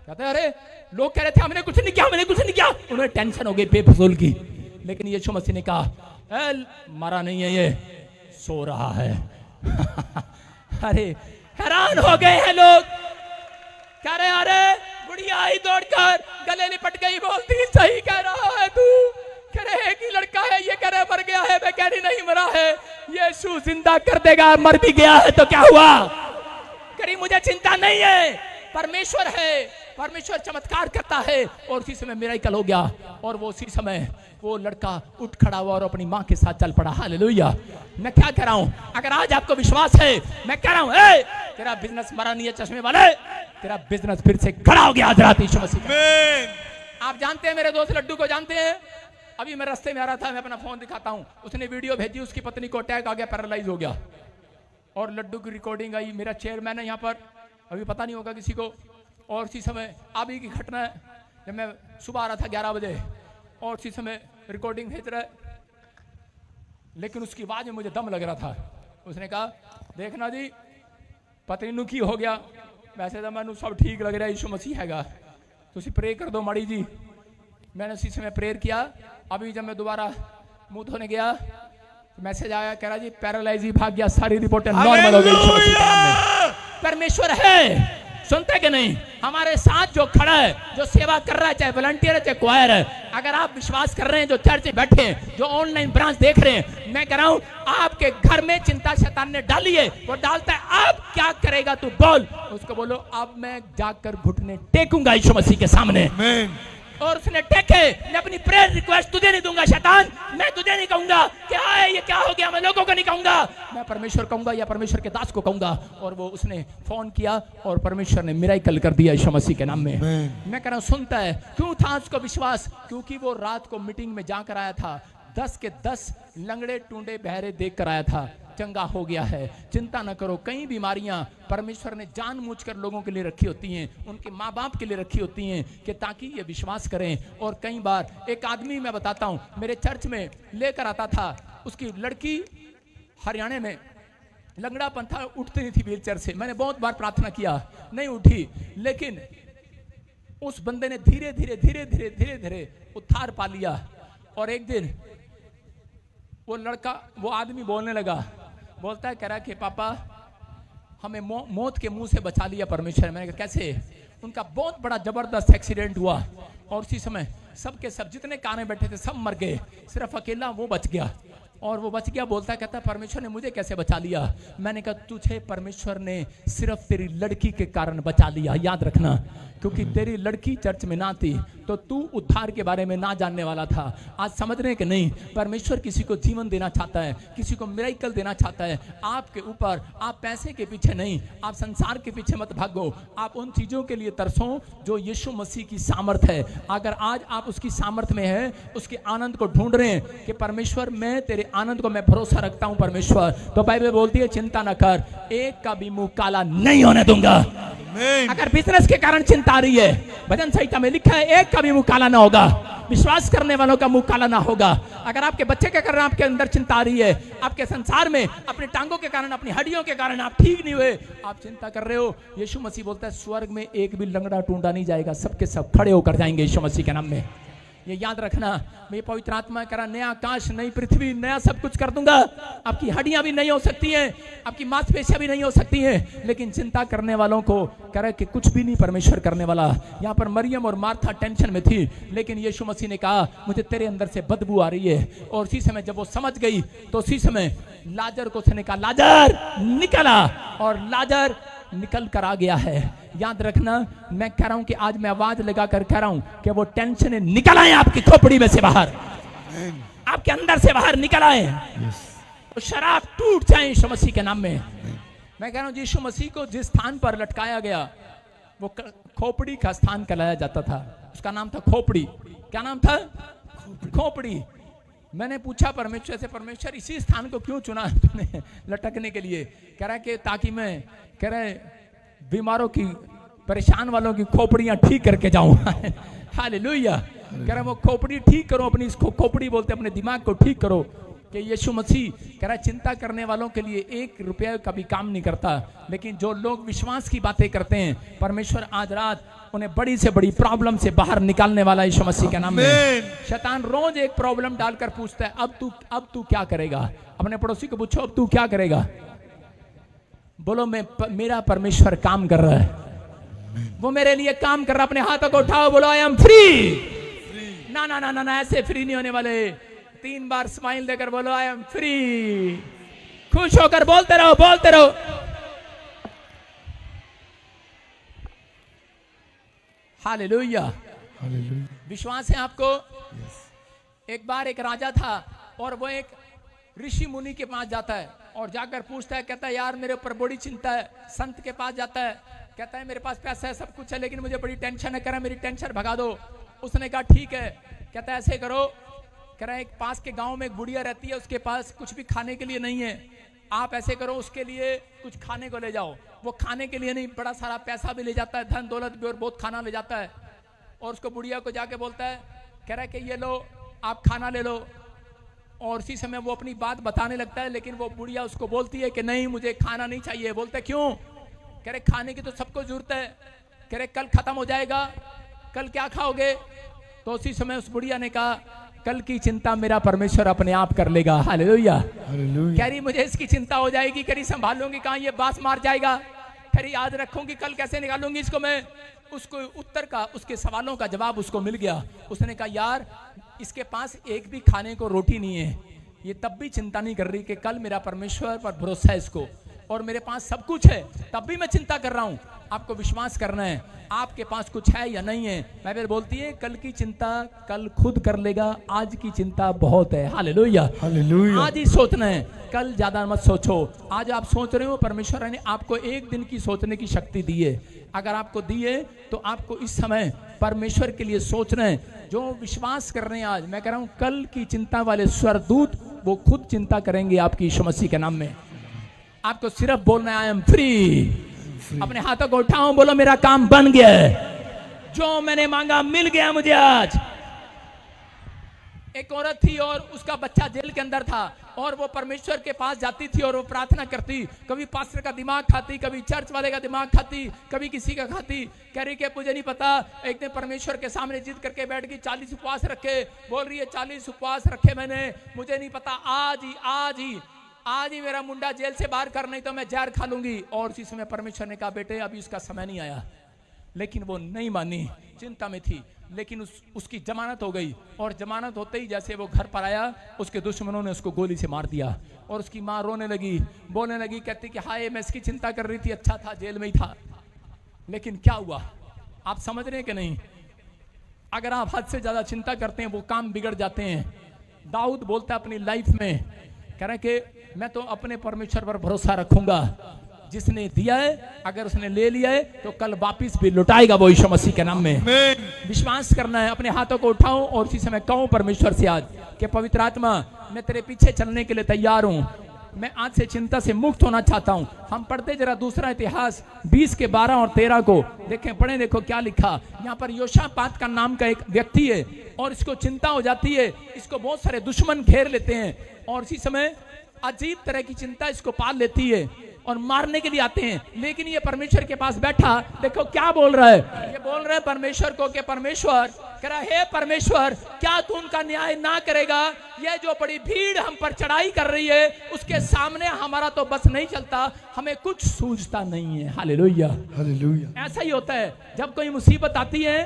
कहते अरे लोग कह रहे थे हमने कुछ नहीं किया, मैंने कुछ नहीं किया, उन्हें टेंशन हो गई बेफजूल की। लेकिन यीशु मसीह ने कहा मरा नहीं है, ये सो रहा है। अरे हैरान हो गए हैं लोग, कह रहे अरे बुढ़िया आई दौड़कर गले लिपट गई, बोलती सही कह रहा है तू, कह रहे एक ही लड़का है, ये कह रहे मर गया है, मैं कह रही नहीं मरा है, यीशु जिंदा कर देगा, मर भी गया है तो क्या हुआ, करी मुझे चिंता नहीं है, परमेश्वर है, परमेश्वर चमत्कार करता है। और उसी समय मिरेकल हो गया, और वो उसी समय वो लड़का उठ खड़ा हुआ और अपनी मां के साथ चल पड़ा। हालेलुया। मैं क्या कह रहा हूं, अगर आज आपको विश्वास है, मैं कह रहा हूं तेरा बिजनेस मरा नहीं है चश्मे वाले, तेरा बिजनेस फिर से खड़ा हो गया हजरत यीशु मसीह। आप जानते हैं मेरे दोस्त लड्डू को जानते हैं, अभी मैं रास्ते में आ रहा था, मैं अपना फोन दिखाता हूं, उसने वीडियो भेजी, उसकी पत्नी को अटैक आ गया, पैरालाइज हो गया, और लड्डू की रिकॉर्डिंग आई, मेरा चेयरमैन है यहाँ पर, अभी पता नहीं होगा किसी को। और उसी समय अभी की घटना है, जब मैं सुबह आ रहा था 11 बजे, और उसी समय रिकॉर्डिंग भेज रहा है, लेकिन उसकी आवाज में मुझे दम लग रहा था। उसने कहा देखना जी पत्नी नु की हो गया, वैसे तो मैं सब ठीक लग रहा है, यीशु मसीह हैगा, तुसी प्रे कर दो माड़ी जी। मैंने उसी समय प्रेयर किया। अभी जब मैं दोबारा मुंह धोने गया, मैसेज आया, कह रहा जी पैरालाइज ही भाग गया, सारी रिपोर्टें नॉर्मल हो गई। परमेश्वर है, सुनते कि नहीं, हमारे साथ जो खड़ा है, जो सेवा कर रहा है, चाहे वॉलंटियर है चाहे क्वायर है, अगर आप विश्वास कर रहे हैं, जो चर्च में बैठे हैं, जो ऑनलाइन ब्रांच देख रहे हैं, मैं कह रहा हूं आपके घर में चिंता शैतान ने डाली है, वो डालता है, अब क्या करेगा तू बोल, उसको बोलो अब मैं जाकर घुटने टेकूंगा यीशु मसीह के सामने, और उसने टेके, मैं अपनी प्रेयर रिक्वेस्ट तुझे नहीं दूंगा शैतान, मैं तुझे नहीं कहूंगा कि आए ये क्या हो गया, मैं लोगों को नहीं कहूंगा, मैं परमेश्वर कहूंगा या परमेश्वर के दास को कहूंगा। और वो उसने फोन किया और परमेश्वर ने मिरेकल कर दिया यीशु मसीह के नाम में। मैं कह रहा हूं सुनता है, क्यों था उसको विश्वास, क्योंकि वो रात को मीटिंग में जाकर आया था, 10 के 10 लंगड़े टूंडे बहरे देख कर आया था, चंगा हो गया है। चिंता न करो, कई बीमारियां परमेश्वर ने जानबूझकर लोगों के लिए रखी होती हैं, उनके माँ बाप के लिए रखी होती हैं कि ताकि ये विश्वास करें। और कई बार एक आदमी मैं बताता हूं, मेरे चर्च में लेकर आता था, उसकी लड़की हरियाणा में लंगड़ापन था, उठती नहीं थी व्हील चेयर से, मैंने बहुत बार प्रार्थना किया, नहीं उठी, लेकिन उस बंदे ने धीरे धीरे धीरे धीरे धीरे धीरे उद्धार पा लिया। और एक दिन वो लड़का, वो आदमी बोलने लगा, बोलता है, कह रहा कि पापा हमें मौत के मुंह से बचा लिया परमेश्वर। मैंने कहा कैसे? उनका बहुत बड़ा जबरदस्त एक्सीडेंट हुआ, और उसी समय सबके सब जितने काने बैठे थे सब मर गए, सिर्फ अकेला वो बच गया। और वो बच गया, बोलता कहता है परमेश्वर ने मुझे कैसे बचा लिया? मैंने कहा तुझे परमेश्वर ने सिर्फ तेरी लड़की के कारण बचा लिया, याद रखना, क्योंकि तेरी लड़की चर्च में ना थी तो तू उद्धार के बारे में ना जानने वाला था। आज समझ रहे हैं कि नहीं? परमेश्वर किसी को जीवन देना चाहता है, किसी को मिरेकल देना चाहता है आपके ऊपर। आप पैसे के पीछे नहीं, आप संसार के पीछे मत भागो, आप उन चीजों के लिए तरसो जो यीशु मसीह की सामर्थ है। अगर आज आप उसकी सामर्थ में है, उसके आनंद को ढूंढ रहे हैं कि परमेश्वर मैं तेरे आनंद को मैं भरोसा रखता हूं परमेश्वर, तो बाइबल बोलती है चिंता न कर, एक का भी मुंह काला नहीं होने दूंगा। अगर बिजनेस के कारण चिंता आ रही है, भजन संहिता में लिखा है एक का भी मुंह काला ना होगा, विश्वास करने वालों का मुंह काला ना होगा। अगर आपके बच्चे के कारण आपके अंदर चिंता आ रही है, आपके संसार में अपने टांगों के कारण, अपनी हड्डियों के कारण आप ठीक नहीं हुए, आप चिंता कर रहे हो, यीशु मसीह बोलता है स्वर्ग में एक भी लंगड़ा टूंडा नहीं जाएगा, सबके सब खड़े होकर जाएंगे यीशु मसीह के नाम में। ये याद रखना, मैं पवित्र आत्मा करा नया आकाश नई पृथ्वी नया सब कुछ कर दूंगा। आपकी हड्डियां भी नहीं हो सकती हैं, आपकी मांसपेशियां भी नहीं हो सकती हैं, लेकिन चिंता करने वालों को कह कि कुछ भी नहीं परमेश्वर करने वाला। यहाँ पर मरियम और मार्था टेंशन में थी, लेकिन यीशु मसीह ने कहा मुझे तेरे अंदर से बदबू आ रही है। और उसी समय जब वो समझ गई तो उसी समय लाजर को उसने कहा लाजर निकला, और लाजर निकल कर आ गया है। याद रखना, मैं कह रहा हूं कि आज मैं आवाज लगाकर कह रहा हूं कि वो टेंशन निकल आए आपकी खोपड़ी में से बाहर, आपके अंदर से बाहर निकल आए, तो शराब टूट जाए यीशु मसीह के नाम में। मैं कह रहा हूं यीशु मसीह को जिस स्थान पर लटकाया गया वो खोपड़ी का स्थान कहलाया जाता था, उसका नाम था खोपड़ी। क्या नाम था? खोपड़ी। मैंने पूछा परमेश्वर से, परमेश्वर इसी स्थान को क्यों चुना तूने लटकने के लिए? कह रहा है कि ताकि मैं कह रहे बीमारों की परेशान वालों की खोपड़ियां ठीक करके जाऊं। हालेलुया। कह रहा वो खोपड़ी ठीक करो, अपनी इसको खोपड़ी बोलते अपने दिमाग को ठीक करो। कि यीशु मसीह कह रहा चिंता करने वालों के लिए 1 रुपया का भी काम नहीं करता, लेकिन जो लोग विश्वास की बातें करते हैं परमेश्वर आज रात उन्हें बड़ी से बड़ी प्रॉब्लम से बाहर निकालने वाला यीशु मसीह के नाम में। शैतान रोज एक प्रॉब्लम डालकर पूछता है अब तू क्या करेगा? अपने पड़ोसी को पूछो अब तू क्या करेगा? बोलो मेरा परमेश्वर काम कर रहा है, वो मेरे लिए काम कर रहा है। अपने हाथों को उठाओ, बोलो आई एम फ्री। ना ना ना ना ना, ऐसे फ्री नहीं होने वाले। 3 बार स्माइल देकर बोलो आई एम फ्री। खुश होकर बोलते रहो, बोलते रहो। हालेलुया। विश्वास है आपको? एक बार एक राजा था और वो एक ऋषि मुनि के पास जाता है और जाकर पूछता है, कहता है यार मेरे ऊपर बड़ी चिंता है। संत के पास जाता है, कहता है मेरे पास पैसा है सब कुछ है, लेकिन मुझे बड़ी टेंशन है, कह रहा मेरी टेंशन भगा दो। उसने कहा ठीक है। कहता है ऐसे करो, कह रहा है एक पास के गांव में एक बुढ़िया रहती है, उसके पास कुछ भी खाने के लिए नहीं है, आप ऐसे करो उसके लिए कुछ खाने को ले जाओ। वो खाने के लिए नहीं, बड़ा सारा पैसा भी ले जाता है, धन दौलत भी, और बहुत खाना ले जाता है। और उसको बुढ़िया को जाके बोलता है, कह रहा है कि ये लो आप खाना ले लो। और उसी समय वो अपनी बात बताने लगता है, लेकिन वो बुढ़िया उसको बोलती है कि नहीं मुझे खाना नहीं चाहिए। बोलते क्यों? कह रहे खाने की तो सबको जरूरत है। कह रहे कल खत्म हो जाएगा, कल क्या खाओगे? तो उसी समय उस बुढ़िया ने कहा कल की चिंता मेरा परमेश्वर अपने आप कर लेगा। हालेलुया। कह रही मुझे इसकी चिंता हो जाएगी, कह रही संभालूंगी कहाँ, ये बास मार जाएगा, कह रही याद रखूंगी, कल कैसे निकालूंगी इसको मैं। उसको उत्तर का, उसके सवालों का जवाब उसको मिल गया। उसने कहा यार इसके पास एक भी खाने को रोटी नहीं है, ये तब भी चिंता नहीं कर रही कि कल मेरा परमेश्वर पर भरोसा है इसको, और मेरे पास सब कुछ है तब भी मैं चिंता कर रहा हूं। आपको विश्वास करना है आपके पास कुछ है या नहीं है। बाइबल बोलती है कल की चिंता कल खुद कर लेगा, आज की चिंता बहुत है। हालेलुया। हालेलुया। आज ही सोचना है, कल ज्यादा मत सोचो। आज आप सोच रहे हो, परमेश्वर ने आपको एक दिन की सोचने की शक्ति दी है। अगर आपको दी है तो आपको इस समय परमेश्वर के लिए सोचना है। जो विश्वास कर रहे हैं आज, मैं कह रहा हूं कल की चिंता वाले स्वर्गदूत वो खुद चिंता करेंगे आपकी यीशु मसीह के नाम में। आपको सिर्फ बोलना है आई एम फ्री। अपने हाथों को उठाओ, बोलो मेरा काम बन गया है, जो मैंने मांगा मिल गया मुझे आज। एक औरत थी और उसका बच्चा जेल के अंदर था, और वो परमेश्वर के पास जाती थी और वो प्रार्थना करती। कभी पास्टर का दिमाग खाती, कभी चर्च वाले का दिमाग खाती, कभी किसी का खाती। कह रही कि मुझे नहीं पता। एक दिन परमेश्वर के सामने जिद करके बैठ गई, 40 उपवास रखे। बोल रही है 40 उपवास रखे मैंने, मुझे नहीं पता, आज ही मेरा मुंडा जेल से बाहर कर, नहीं तो मैं जहर खा लूंगी। और उसी समय परमेश्वर ने कहा बेटे अभी उसका समय नहीं आया। लेकिन वो नहीं मानी, चिंता में थी। लेकिन उसकी जमानत हो गई, और जमानत होते ही जैसे वो घर पर आया, उसके दुश्मनों ने उसको गोली से मार दिया। और उसकी माँ रोने लगी, बोलने लगी, कहती कि हाय मैं इसकी चिंता कर रही थी, अच्छा था जेल में ही था। लेकिन क्या हुआ आप समझ रहे हैं कि नहीं? अगर आप हद से ज्यादा चिंता करते हैं वो काम बिगड़ जाते हैं। दाऊद बोलता है अपनी लाइफ में, कह रहे कि मैं तो अपने परमेश्वर पर भरोसा रखूंगा, जिसने दिया है अगर उसने ले लिया है तो कल वापिस भी लुटाएगा वो यीशु मसीह के नाम में। विश्वास करना है। अपने हाथों को उठाओ और उसी समय कहूं परमेश्वर से आज कि पवित्र आत्मा मैं तेरे पीछे चलने के लिए तैयार हूं। मैं आज से चिंता से मुक्त होना चाहता हूं। हम पढ़ते जरा दूसरा इतिहास 20 के 12 और 13 को देखें, पढ़े, देखो क्या लिखा। यहाँ पर योशापात का नाम का एक व्यक्ति है और इसको चिंता हो जाती है, इसको बहुत सारे दुश्मन घेर लेते हैं, और इसी समय अजीब तरह की चिंता इसको पाल लेती है और मारने के लिए आते हैं। लेकिन ये परमेश्वर के पास बैठा, देखो क्या बोल रहा है। ये बोल रहा है परमेश्वर को कि परमेश्वर कह रहा हे परमेश्वर क्या तू उनका न्याय ना करेगा? ये जो बड़ी भीड़ हम पर चढ़ाई कर रही है उसके सामने हमारा तो बस नहीं चलता, हमें कुछ सूझता नहीं है। Hallelujah, hallelujah. ऐसा ही होता है जब कोई मुसीबत आती है,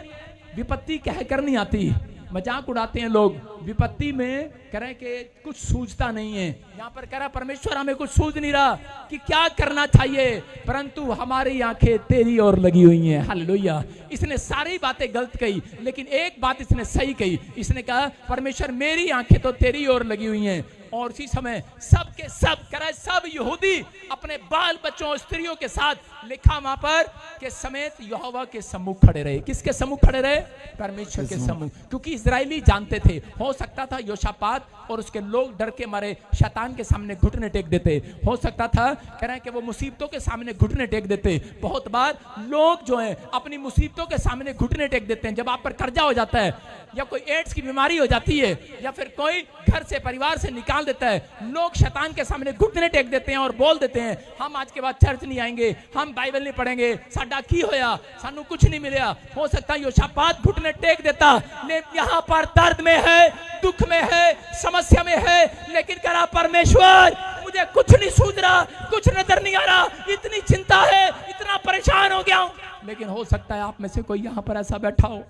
विपत्ति कह कर नहीं आती, मजाक उड़ाते हैं लोग। विपत्ति में कह रहे कि कुछ सूझता नहीं है, यहाँ पर कह रहा परमेश्वर हमें कुछ सूझ नहीं रहा कि क्या करना चाहिए, परंतु हमारी आंखें तेरी ओर लगी हुई हैं। हालेलुया। इसने सारी बातें गलत कही लेकिन एक बात इसने सही कही। इसने कहा परमेश्वर मेरी आंखें तो तेरी ओर लगी हुई हैं। और उसी समय सब के सब कह रहा है सब यहूदी अपने बाल बच्चों स्त्रियों के साथ लिखा वहां पर के समेत यहोवा के सम्मुख खड़े रहे। किसके सम्मुख खड़े रहे? परमेश्वर के सम्मुख। क्योंकि इजरायली जानते थे हो सकता था योशापात और उसके लोग डर के मारे शैतान के सामने घुटने टेक देते, हो सकता था कह रहे हैं कि वो मुसीबतों के सामने घुटने टेक देते। बहुत बार लोग जो है अपनी मुसीबतों के सामने घुटने टेक देते हैं। जब आप पर कर्जा हो जाता है या कोई एड्स की बीमारी हो जाती है या फिर कोई घर से परिवार से निकाल देता है, लोग शैतान के सामने घुटने टेक देते हैं और बोल देते हैं हम आज के बाद चर्च नहीं आएंगे, हम बाइबल नहीं पढ़ेंगे, साडा की होया, सानू कुछ नहीं मिला। हो सकता है योशापात घुटने टेक देता, लेकिन यहाँ पर दर्द में है, दुख में है, समस्या में है, लेकिन कह रहा परमेश्वर मुझे कुछ नहीं सूझ रहा, कुछ नजर नहीं आ रहा, इतनी चिंता है, इतना परेशान हो गया हूं। लेकिन हो सकता है आप में से कोई यहाँ पर ऐसा बैठा हो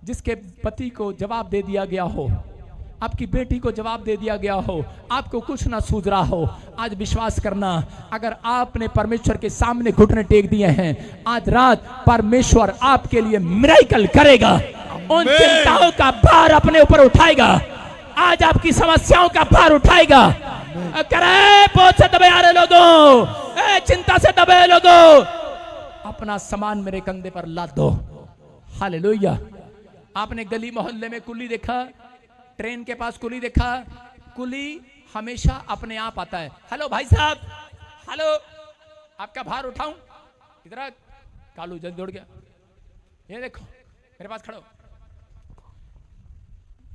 जिसके पति को जवाब दे दिया गया हो, आपकी बेटी को जवाब दे दिया गया हो, आपको कुछ ना सूझ रहा हो। आज विश्वास करना, अगर आपने परमेश्वर के सामने घुटने टेक दिए हैं, आज रात परमेश्वर आपके लिए मिरेकल करेगा, उन चिंताओं का भार अपने ऊपर उठाएगा, आज आपकी समस्याओं का भार उठाएगा। करे बहुत से दबे आ रहे लोगों, चिंता से दबे लोगों, अपना सामान मेरे कंधे पर लाद दो। हालेलुया। आपने गली मोहल्ले में कुली देखा, ट्रेन के पास कुली देखा, कुली हमेशा अपने आप आता है। हेलो भाई साहब, हेलो आपका भार उठाऊं? इधर कालू जल्दी दौड़ गया, ये देखो मेरे पास खड़ो।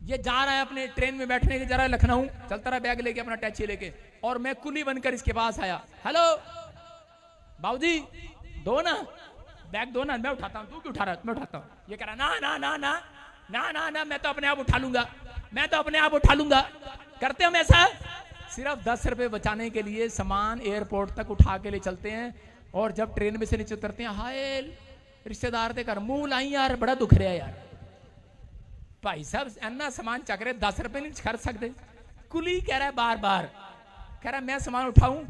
ये जा रहा है अपने ट्रेन में बैठने के, जरा लखनऊ चलता रहा बैग लेके अपना टैक्सी लेके, और मैं कुली बनकर इसके पास आया। हेलो बाबूजी दो ना बैग, दो ना, मैं उठाता हूँ। तू क्यों उठा रहा है? मैं उठाता हूँ। ये कह रहा ना ना ना ना ना ना ना मैं तो अपने आप उठा लूंगा, मैं तो अपने आप उठा लूंगा। करते हम ऐसा? सिर्फ 10 रुपए बचाने के लिए सामान एयरपोर्ट तक उठा के ले चलते हैं, और जब ट्रेन में से नीचे उतरते हैं, हाय रिश्तेदार दे कर मुंह लाई यार, बड़ा दुख रहा है यार, भाई साहब अन्ना सामान चक रहे, 10 रुपए नहीं खर्च सकते। कुली कह रहा है बार बार, कह रहा है मैं सामान उठाऊं।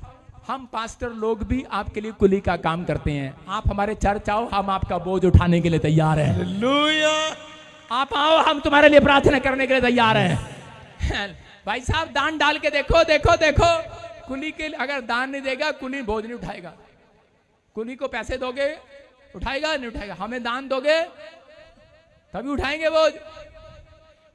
हम पास्टर लोग भी आपके लिए कुली का काम करते हैं। आप हमारे चर्च आओ, हम आपका बोझ उठाने के लिए तैयार हैं। हालेलुया। आप आओ, हम तुम्हारे लिए प्रार्थना करने के लिए तैयार हैं। भाई साहब दान डाल के देखो देखो देखो, कुली के अगर दान नहीं देगा कुली बोझ नहीं उठाएगा। कुली को पैसे दोगे उठाएगा नहीं उठाएगा, हमें दान दोगे तभी उठाएंगे बोझ।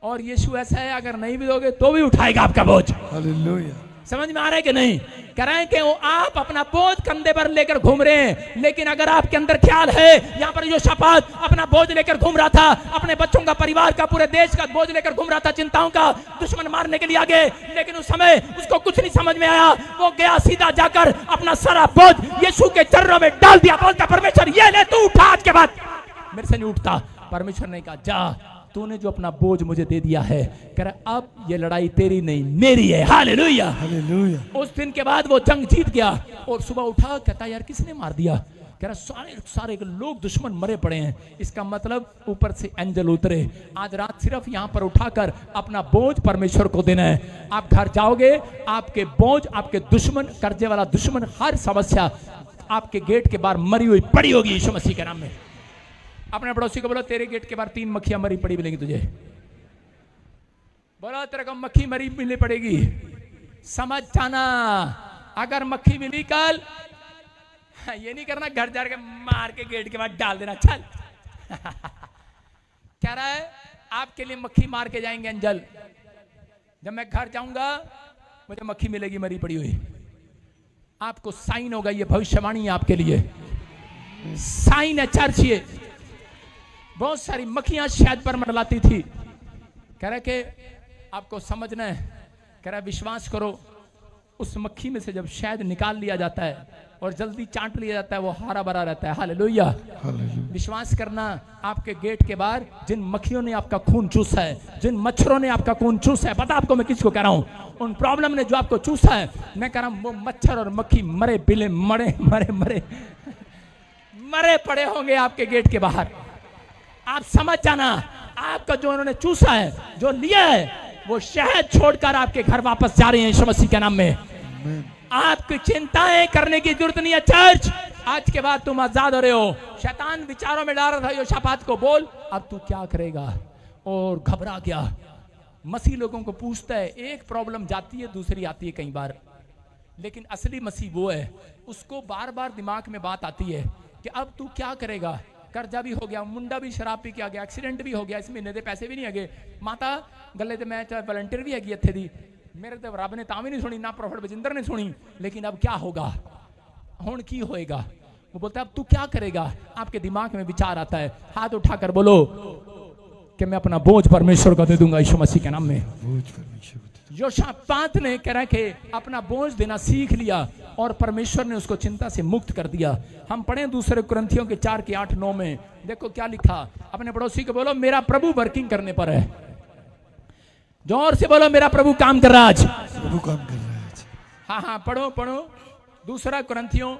और यीशु ऐसा है अगर नहीं भी दोगे तो भी उठाएगा आपका बोझ। हालेलुया। समझ में आ रहा है कि नहीं? कह रहे हैं कि वो आप अपना बोझ कंधे पर लेकर घूम रहे हैं, लेकिन अगर आपके अंदर ख्याल है, यहाँ पर योशापात अपना बोझ लेकर घूम रहा था, अपने बच्चों का, परिवार का, पूरे देश का बोझ लेकर घूम रहा था, चिंताओं का, दुश्मन मारने के लिए आगे, लेकिन उस समय उसको कुछ नहीं समझ में आया। वो गया सीधा जाकर अपना सारा बोझ यीशु के चरणों में डाल दिया। बोलता परमेश्वर ये ले तू उठा, आज के बाद मेरे से नहीं उठता। परमेश्वर ने कहा जा, तूने जो अपना बोझ मुझे दे दिया है, कह रहा अब ये लड़ाई तेरी नहीं मेरी है। Hallelujah, hallelujah. उस दिन के बाद वो जंग जीत गया, और सुबह उठा कहता यार किसने मार दिया? कह रहा सारे सारे लोग दुश्मन मरे पड़े हैं। इसका मतलब ऊपर से एंजल उतरे। आज रात सिर्फ यहाँ पर उठाकर अपना बोझ परमेश्वर को देना है। आप घर जाओगे, आपके बोझ, आपके दुश्मन, कर्जे वाला दुश्मन, हर समस्या आपके गेट के बाहर मरी हुई पड़ी होगी यीशु मसीह के नाम में। अपने पड़ोसी को बोलो तेरे गेट के बाहर 3 मक्खियां मरी पड़ी मिलेंगी तुझे। बोलो तेरे को मक्खी मरी मिलनी पड़ेगी। समझ जाना, अगर मक्खी मिली कल, ये नहीं करना घर जाकर मार के गेट के बाद डाल देना चल। कह रहा है आपके लिए मक्खी मार के जाएंगे एंजल। जब मैं घर जाऊंगा मुझे मक्खी मिलेगी मरी पड़ी हुई। आपको साइन होगा, ये भविष्यवाणी है आपके लिए, साइन है चर्च। ये बहुत सारी मक्खियां शायद पर मंडलाती थी। कह रहा कि आपको समझना है, कह रहा विश्वास करो, उस मक्खी में से जब शहद निकाल लिया जाता है और जल्दी चाट लिया जाता है, वो हरा भरा रहता है। हालेलुया। विश्वास करना, आपके गेट के बाहर जिन मक्खियों ने आपका खून चूसा है, जिन मच्छरों ने आपका खून चूसा है, पता आपको मैं किसको कह रहा हूं, उन प्रॉब्लम ने जो आपको चूसा है, मैं कह रहा हूं वो मच्छर और मक्खी मरे पिले मरे मरे मरे मरे पड़े होंगे आपके गेट के बाहर। आप समझ जाना, आपका जो उन्होंने चूसा है, जो लिया है, वो शहद छोड़कर आपके घर वापस जा रहे हैं यीशु मसीह के नाम में। आपकी चिंताएं करने की जरूरत नहीं है चर्च, आज के बाद तुम आजाद हो रहे हो। शैतान विचारों में डाल रहा था योशापात को, बोल अब तू क्या करेगा, और घबरा गया। मसीह लोगों को पूछता है, एक प्रॉब्लम जाती है दूसरी आती है कई बार, लेकिन असली मसीह वो है, उसको बार बार दिमाग में बात आती है कि अब तू क्या करेगा। कर्जा भी हो गया, मुंडा भी शराब पी के आ गया, एक्सीडेंट भी हो गया, इस महीने दे पैसे भी नहीं है, माता गले ते मैं वॉलंटियर भी हैगी इत्थे दी, मेरे तो रब ने तां भी नहीं सुनी, ना प्रोफेट बजिंदर ने सुनी, लेकिन अब क्या होगा, हुण की होएगा। वो बोलता है अब तू क्या करेगा। आपके दिमाग में विचार आता है, हाथ उठाकर बोलो कि मैं अपना बोझ परमेश्वर को दे दूंगा यीशु मसीह के नाम में। योशापात ने कह रहा कि अपना बोझ देना सीख लिया और परमेश्वर ने उसको चिंता से मुक्त कर दिया। हम पढ़े दूसरे कुरिन्थियों के 4:8-9 में, देखो क्या लिखा। अपने पड़ोसी को बोलो मेरा प्रभु वर्किंग करने पर है। जोर से बोलो मेरा प्रभु काम कर रहा है आज, प्रभु काम कर रहा है आज। हाँ हाँ, पढ़ो पढ़ो दूसरा कुरिन्थियों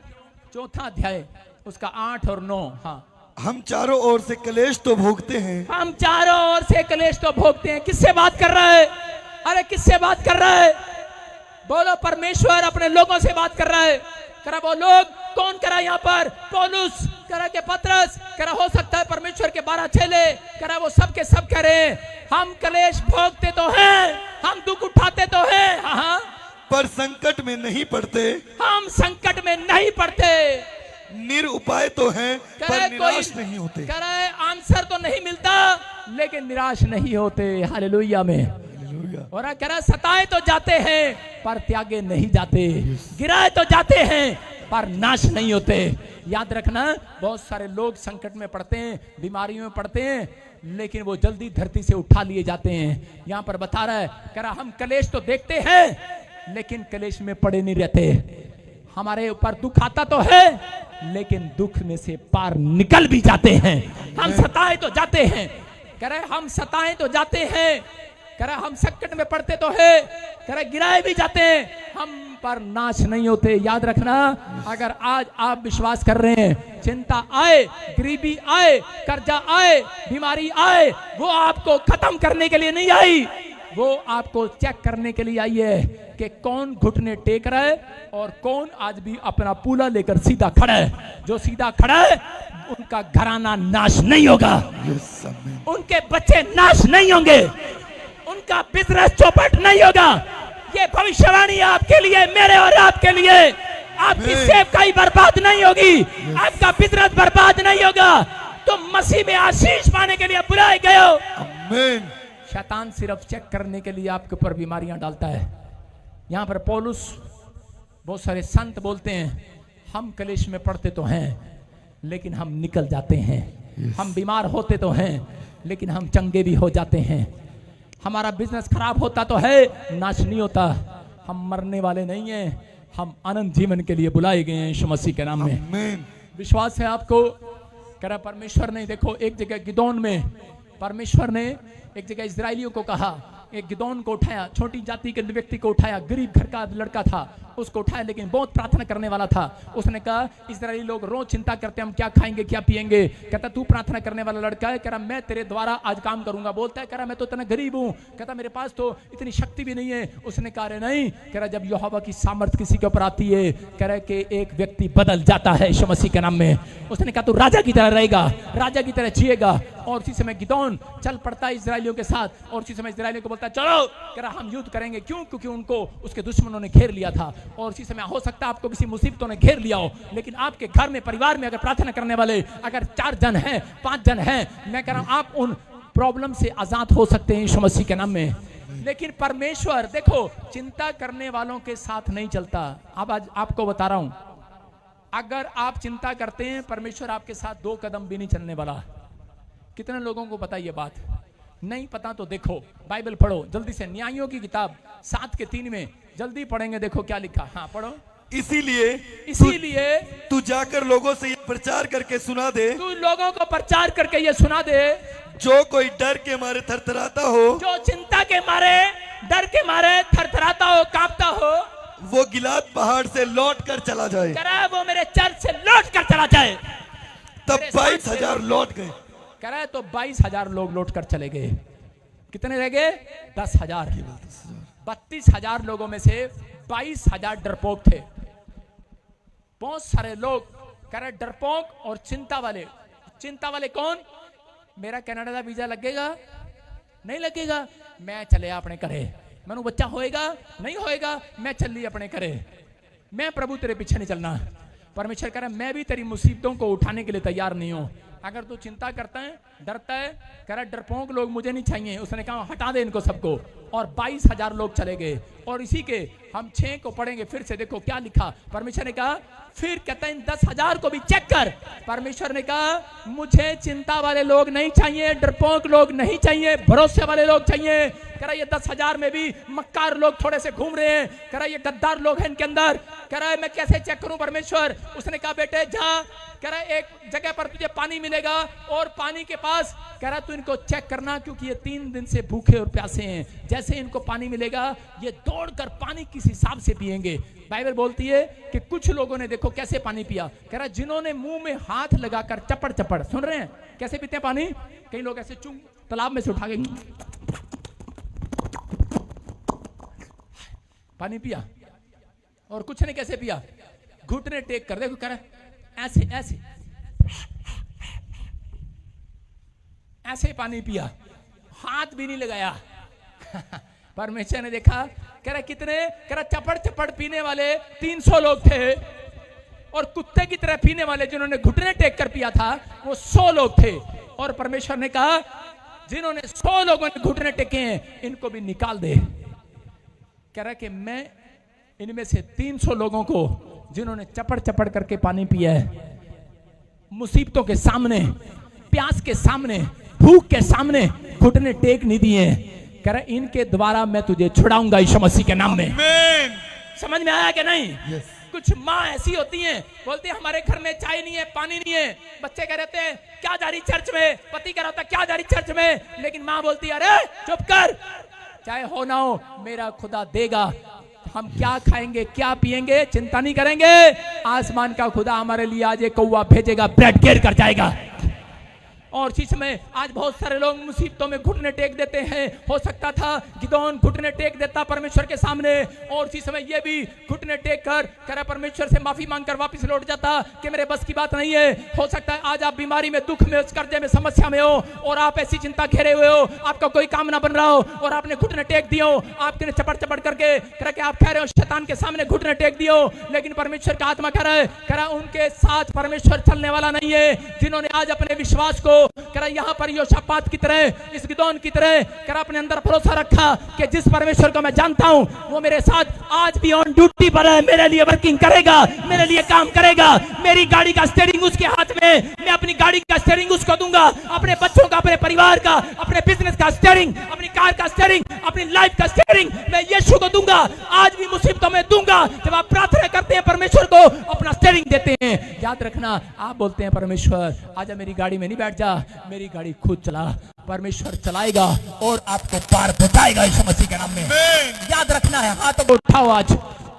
4 अध्याय उसका 8 और 9। हाँ, हम चारों ओर से कलेश तो भोगते हैं, हम चारों ओर से कलेश तो भोगते हैं। किससे बात कर रहा है? अरे किससे बात कर रहा है? बोलो परमेश्वर अपने लोगों से बात कर रहा है। करा वो लोग कौन करा यहाँ पर? पौलुस करा के पतरस करा, हो सकता है परमेश्वर के 12 चेले करा, वो सब के सब कह रहे हैं हम कलेश भोगते तो हैं, हम दुख उठाते तो हैं, हाँ, पर संकट में नहीं पड़ते, हम संकट में नहीं पड़ते, निरुपाय तो हैं पर निराश नहीं होते। करे आंसर तो नहीं मिलता लेकिन निराश नहीं होते। हालेलुया में। और कह रहा सताए तो जाते हैं पर त्यागे नहीं जाते, गिराए तो जाते हैं पर नाश नहीं होते। याद रखना, बहुत सारे लोग संकट में पड़ते हैं, बीमारियों में पड़ते हैं, लेकिन वो जल्दी धरती से उठा लिए जाते हैं। यहाँ पर बता रहा है, कह रहा हम कलेश तो देखते हैं लेकिन कलेश में पड़े नहीं रहते। हमारे ऊपर दुख आता तो है लेकिन दुख में से पार निकल भी जाते हैं। हम सताए तो जाते हैं, कह रहे हम सताए तो जाते हैं, कह रहा हम संकट में पड़ते तो है, कह रहा गिराए भी जाते हैं, हम पर नाश नहीं होते। याद रखना, अगर आज आप विश्वास कर रहे हैं, चिंता आए, गरीबी आए, कर्जा आए, बीमारी आए, वो आपको खत्म करने के लिए नहीं आई, वो आपको चेक करने के लिए आई है कि कौन घुटने टेक रहा है और कौन आज भी अपना पूला लेकर सीधा खड़ा है। जो सीधा खड़ा है उनका घराना नाश नहीं होगा, उनके बच्चे नाश नहीं होंगे, उनका बिजनेस चौपट नहीं होगा। ये भविष्यवाणी आपके लिए, मेरे और आपके लिए। आपकी सेवकाई बर्बाद नहीं होगी, आपका बिजनेस बर्बाद नहीं होगा। तुम मसीह में आशीष पाने के लिए बुलाए गए हो। आमीन। शैतान सिर्फ चेक करने के लिए आपके ऊपर बीमारियां डालता है। यहाँ पर पौलुस, बहुत सारे संत बोलते हैं हम कलेश में पड़ते तो हैं लेकिन हम निकल जाते हैं, हम बीमार होते तो हैं लेकिन हम चंगे भी हो जाते हैं, हमारा बिजनेस खराब होता तो है, नाश नहीं होता। हम मरने वाले नहीं हैं, हम अनंत जीवन के लिए बुलाए गए हैं यीशु मसीह के नाम में। विश्वास है आपको? कह रहा परमेश्वर ने, देखो एक जगह गिदोन में परमेश्वर ने एक जगह इजराइलियों को कहा, एक गिदोन को उठाया, छोटी जाति के व्यक्ति को उठाया, गरीब घर का लड़का था, उसको उठाया लेकिन बहुत प्रार्थना करने वाला था। उसने कहा इजरायली लोग रोज चिंता करते हैं हम क्या खाएंगे क्या पिएंगे। कहता तू प्रार्थना करने वाला लड़का है, कह रहा मैं तेरे द्वारा आज काम करूंगा। बोलता है कह रहा मैं तो इतना गरीब हूं, कहता मेरे पास तो इतनी शक्ति भी नहीं है। उसने कहा नहीं, कह रहा जब यहोवा की सामर्थ किसी के ऊपर आती है, कह रहा कि एक व्यक्ति बदल जाता है यीशु मसीह के नाम में। उसने कहा तू राजा की तरह रहेगा, राजा की तरह जिएगा। और उसी समय गिदोन चल पड़ता है इजरायलियों के साथ, और उसी समय इजरायलियों को बोलता है चलो, कह रहा हम युद्ध करेंगे। क्यों? क्योंकि उनको उसके दुश्मनों ने घेर लिया था। और उसी समय हो सकता है आपको किसी मुसीबतों ने घेर लिया हो, लेकिन आपके घर में, परिवार में अगर प्रार्थना करने वाले अगर 4 जन हैं, 5 जन हैं, मैं कह रहा हूं आप उन प्रॉब्लम से आजाद हो सकते हैं यीशु मसीह के नाम में। लेकिन परमेश्वर देखो चिंता करने वालों के साथ नहीं चलता। अब आज आपको बता रहा हूं, अगर आप चिंता करते हैं परमेश्वर आपके साथ 2 कदम भी नहीं चलने वाला। कितने लोगों को पता ये बात? नहीं पता तो देखो, बाइबल पढ़ो जल्दी से, न्यायों की किताब 7:3 में जल्दी पढ़ेंगे, देखो क्या लिखा। हाँ पढ़ो। इसीलिए तू जाकर लोगों से ये प्रचार करके सुना दे, तू लोगों को प्रचार करके ये सुना दे, जो कोई डर के मारे थरथराता हो, जो चिंता के मारे डर के मारे थरथराता हो, कांपता हो, वो गिलाद पहाड़ से लौट कर चला जाए। करा वो मेरे चर्च से लौट कर चला जाए। तब 22,000 लौट गए। करा तो 22,000 लोग लौट कर चले गए। कितने रह गए? 10,000। 32,000 लोगों में से 22,000 डरपोक थे। बहुत सारे लोग कह रहे डरपोक और चिंता वाले। चिंता वाले कौन? मेरा कनाडा का वीजा लगेगा नहीं लगेगा, मैं चले अपने करे, मैनू बच्चा होएगा नहीं होएगा, मैं चली अपने करे, मैं प्रभु तेरे पीछे नहीं चलना। परमेश्वर कह रहा है मैं भी तेरी मुसीबतों को उठाने के लिए तैयार नहीं हूं। अगर तू चिंता करता है, डरता है, कह रहा डरपोक लोग मुझे नहीं चाहिए, उसने कहा हटा दे इनको सबको। और 22,000 लोग चले गए। और इसी के हम 6 को पढ़ेंगे फिर से, देखो क्या लिखा। परमेश्वर ने कहा, फिर कहता है इन 10,000 को भी चेक कर। परमेश्वर ने कहा मुझे चिंता वाले लोग नहीं चाहिए, डरपोक लोग नहीं चाहिए, भरोसे वाले लोग चाहिए। कह रहा ये 10,000 में भी मक्कार लोग थोड़े से घूम रहे हैं। कह रहा ये गद्दार लोग हैं इनके अंदर। कह रहा है मैं कैसे चेक करूं परमेश्वर? उसने कहा बेटे जा, कह रहा एक जगह पर तुझे पानी मिलेगा और पानी के पास कह रहा तू इनको चेक करना, क्योंकि ये 3 दिन से भूखे और प्यासे हैं। जैसे इनको पानी मिलेगा ये दौड़कर पानी किस हिसाब से पिएंगे। बाइबल बोलती है कि कुछ लोगों ने देखो कैसे पानी पिया। कह रहा जिन्होंने मुंह में हाथ लगाकर चपड़ चपड़, सुन रहे हैं कैसे पीते हैं पानी? कई लोग ऐसे चुंग तालाब में से उठा के पानी पिया। और कुछ ने कैसे पिया? घुटने टेक कर, देखो कह रहा ऐसे ऐसे ऐसे पानी पिया, हाथ भी नहीं लगाया। परमेश्वर ने देखा, कह रहा कितने, कह रहा चपड़ चपड़ पीने वाले 300 लोग थे, और कुत्ते की तरह पीने वाले जिन्होंने घुटने टेक कर पिया था वो 100 लोग थे। और परमेश्वर ने कहा जिन्होंने 100 लोगों ने घुटने टेके हैं इनको भी निकाल दे। कह रहा कि मैं इनमें से 300 लोगों को जिन्होंने चपड़ चपड़ करके पानी पिया है, मुसीबतों के सामने, प्यास के सामने, भूख के सामने घुटने टेक नहीं दिए, कह रहा इनके द्वारा मैं तुझे छुड़ाऊंगा यीशु मसीह के नाम में। समझ में आया कि नहीं? कुछ माँ ऐसी होती हैं, बोलती है हमारे घर में चाय नहीं है, पानी नहीं है। बच्चे कह रहते हैं क्या जा रही चर्च में, पति कह रहा होता क्या जा रही चर्च में, लेकिन माँ बोलती है अरे चुप कर, चाहे हो ना हो मेरा खुदा देगा। हम क्या खाएंगे क्या पिएंगे चिंता नहीं करेंगे, आसमान का खुदा हमारे लिए आज एक कौवा भेजेगा, ब्रेड गिर कर जाएगा। और इस समय आज बहुत सारे लोग मुसीबतों में घुटने टेक देते हैं। हो सकता था गिदोन घुटने टेक देता परमेश्वर के सामने, और इसी समय ये भी घुटने टेक कर करे परमेश्वर से माफी मांगकर वापस लौट जाता कि मेरे बस की बात नहीं है। हो सकता है आज आप बीमारी में, दुख में, उस कर्जे में, समस्या में हो, और आप ऐसी चिंता घेरे हुए हो, आपका कोई काम ना बन रहा हो, और आपने घुटने टेक दिए हो, आपने चपड़ चपड़ करके करके आप कह रहे हो शैतान के सामने घुटने टेक दियो, लेकिन परमेश्वर का आत्मा कह रहा है उनके साथ परमेश्वर चलने वाला नहीं है। जिन्होंने आज अपने विश्वास को करा यहाँ पर योशापात की तरह, इस गिदोन की तरह करा अपने अंदर भरोसा रखा कि जिस परमेश्वर को मैं जानता हूँ वो मेरे साथ आज भी ऑन ड्यूटी पर है, मेरे लिए वर्किंग करेगा, मेरे लिए काम करेगा। मेरी गाड़ी का स्टीयरिंग उसके हाथ में, मैं अपनी गाड़ी का स्टीयरिंग उसको दूंगा, अपने बच्चों का, अपने परिवार का, अपने बिजनेस का स्टीयरिंग, अपनी कार का स्टीयरिंग, अपनी लाइफ का स्टीयरिंग मैं यीशु को दूंगा। आज भी मुसीबतों में दूंगा। जब आप प्रार्थना करते हैं परमेश्वर को अपना स्टीयरिंग देते हैं, याद रखना आप बोलते हैं परमेश्वर आजा मेरी गाड़ी में नहीं बैठ जा, मेरी गाड़ी खुद चला, परमेश्वर चलाएगा और आपको पार पहुंचाएगा यीशु मसीह के नाम में। याद रखना है, हाथों को उठाओ,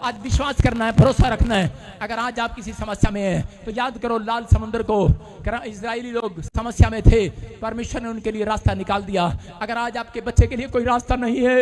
आज विश्वास करना है, भरोसा रखना है। अगर आज आप किसी समस्या में हैं तो याद करो लाल समुद्र को, इजरायली लोग समस्या में थे, परमेश्वर ने उनके लिए रास्ता निकाल दिया। अगर आज आपके बच्चे के लिए कोई रास्ता नहीं है,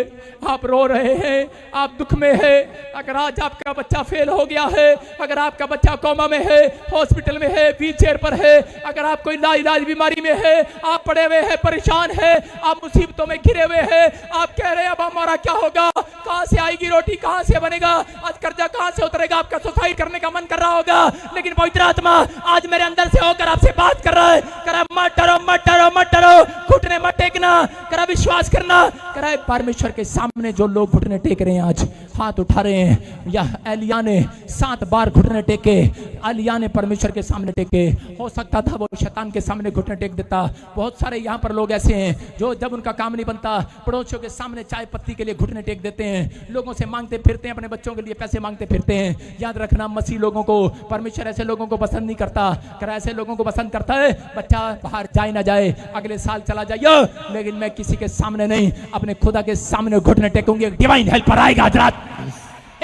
आप रो रहे हैं, आप दुख में है, अगर आज आपका बच्चा फेल हो गया है, अगर आपका बच्चा कोमा में है, हॉस्पिटल में है, व्हील चेयर पर है, अगर आप कोई लाइलाज बीमारी में है, आप पड़े हुए हैं, परेशान है, आप मुसीबतों में घिरे हुए हैं, आप कह रहे हैं अब हमारा क्या होगा, कहां से आएगी रोटी, कहां से बनेगा, आज कर्जा कहां से उतरेगा, आपका सुसाइड करने का मन कर रहा होगा, लेकिन पवित्र आत्मा आज मेरे अंदर से होकर आपसे बात कर रहा है, करा मत डरो, मत डरो, मत डरो, घुटने मत टेकना, करा विश्वास करना, कह रहा है परमेश्वर के सामने जो लोग घुटने टेक रहे हैं, आज हाथ उठा रहे हैं, या एलिया ने 7 बार घुटने टेके, एलिया ने परमेश्वर के सामने टेके। हो सकता था वो शैतान के सामने घुटने टेक देता। बहुत सारे यहाँ पर लोग ऐसे हैं जो जब उनका काम नहीं बनता पड़ोसियों के सामने चाय पत्ती के लिए घुटने टेक देते हैं, लोगों से मांगते फिरते हैं, अपने बच्चों के लिए पैसे मांगते फिरते हैं। याद रखना, मसीह लोगों को, परमेश्वर ऐसे लोगों को पसंद नहीं करता। कर ऐसे लोगों को पसंद करता है बच्चा बाहर जाए ना जाए, अगले साल चला जाइए, लेकिन मैं किसी के सामने नहीं, अपने खुदा के सामने घुटने टेकूंगी। एक डिवाइन हेल्पर आएगा हजरत,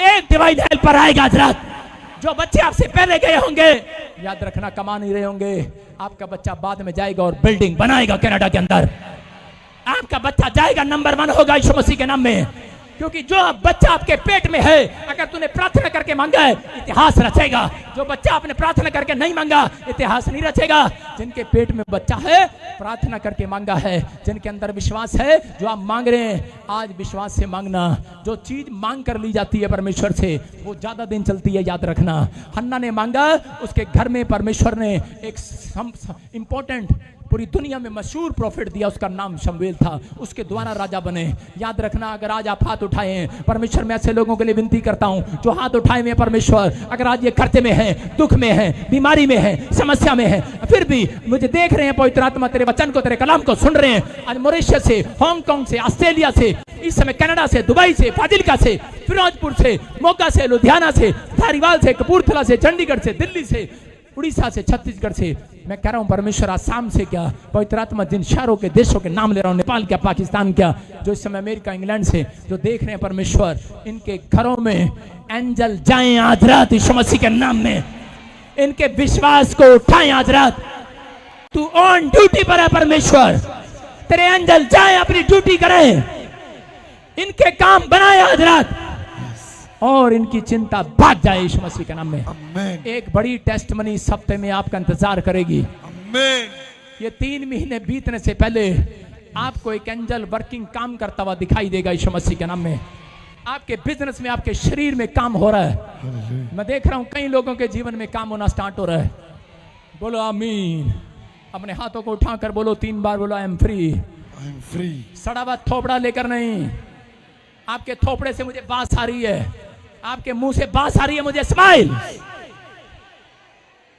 एक डिवाइन हेल्पर आएगा हजरत। जो बच्चे आपसे पहले गए होंगे, याद रखना, कमा नहीं रहे होंगे, आपका बच्चा बाद में जाएगा और बिल्डिंग बनाएगा कनाडा के अंदर। आपका बच्चा जाएगा, नंबर 1 होगा यीशु मसीह के नाम में। क्योंकि जो बच्चा आपके पेट में है, अगर तूने प्रार्थना करके मांगा है, इतिहास रचेगा। जो बच्चा आपने प्रार्थना करके नहीं मांगा, इतिहास नहीं रचेगा। जिनके पेट में बच्चा है, प्रार्थना करके मांगा है, जिनके अंदर विश्वास है, जो आप मांग रहे हैं, आज विश्वास से मांगना। जो चीज मांग कर ली जाती है परमेश्वर से, वो ज्यादा दिन चलती है, याद रखना। हन्ना ने मांगा, उसके घर में परमेश्वर ने एक इंपॉर्टेंट, पूरी दुनिया में मशहूर प्रॉफिट दिया, उसका नाम शमूएल था, उसके द्वारा राजा बने। याद रखना, अगर आज आप हाथ उठाए हैं, परमेश्वर, मैं ऐसे लोगों के लिए विनती करता हूं जो हाथ उठाए हुए, परमेश्वर, अगर आज ये कर्जे में है, दुख में है, बीमारी में है, समस्या में है, फिर भी मुझे देख रहे हैं, पवित्र आत्मा तेरे वचन को, तेरे कलाम को सुन रहे हैं, आज मॉरिशस से, हांगकांग से, ऑस्ट्रेलिया से, इस समय कनाडा से, दुबई से, फाजिल्का से, फिरोजपुर से, मोगा से, लुधियाना से, धारीवाल से, कपूरथला से, चंडीगढ़ से, दिल्ली से, उड़ीसा से, छत्तीसगढ़ से, मैं कह रहा हूं परमेश्वर, आसाम से, क्या पवित्र आत्मा, जिन शहरों के, देशों के नाम ले रहा हूं, नेपाल क्या, पाकिस्तान क्या, जो इस समय अमेरिका, इंग्लैंड से जो देख रहे हैं, परमेश्वर, इनके घरों में एंजल जाएं आज रात यीशु मसीह के नाम में। इनके विश्वास को उठाएं आज रात। तू ऑन ड्यूटी पर है परमेश्वर, तेरे एंजल जाएं, अपनी ड्यूटी करें, इनके काम बनाए आज रात, और इनकी चिंता भाग जाए यीशु मसीह के नाम में। आमीन। एक बड़ी टेस्टमनी इस हफ्ते में आपका इंतजार करेगी। आमीन। ये 3 महीने बीतने से पहले आपको एक एंजल वर्किंग काम करता हुआ दिखाई देगा यीशु मसीह के नाम में। आपके बिजनेस में, आपके शरीर में काम हो रहा है। मैं देख रहा हूं कई लोगों के जीवन में काम होना स्टार्ट हो रहा है। बोलो आमीन। अपने हाथों को उठाकर बोलो 3 बार, बोलो I am free. I am free. सड़ा हुआ थोपड़ा लेकर नहीं, आपके थोपड़े से मुझे बांस आ रही है, आपके मुंह से बांस आ रही है मुझे। Smile,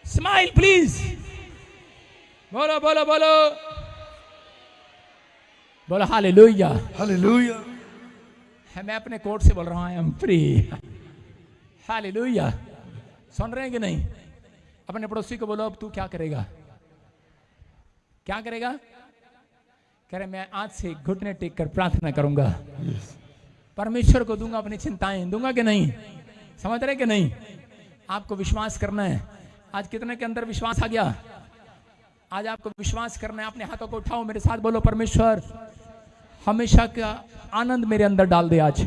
smile please. बोलो बोलो बोलो बोलो हालेलुया, हालेलुया। मैं अपने कोर्ट से बोल रहा हूं, आई एम फ्री। हालेलुया। सुन रहे हैं कि नहीं? अपने पड़ोसी को बोलो, अब तू क्या करेगा? क्या करेगा? कह रहे, मैं आज से घुटने टेक कर प्रार्थना करूंगा, परमेश्वर को दूंगा अपनी चिंताएं, दूंगा कि नहीं? समझ रहे कि नहीं? आपको विश्वास करना है। आज कितने के अंदर विश्वास आ गया? आज आपको विश्वास करना है। अपने हाथों को उठाओ, मेरे साथ बोलो, परमेश्वर हमेशा का आनंद मेरे अंदर डाल दे आज।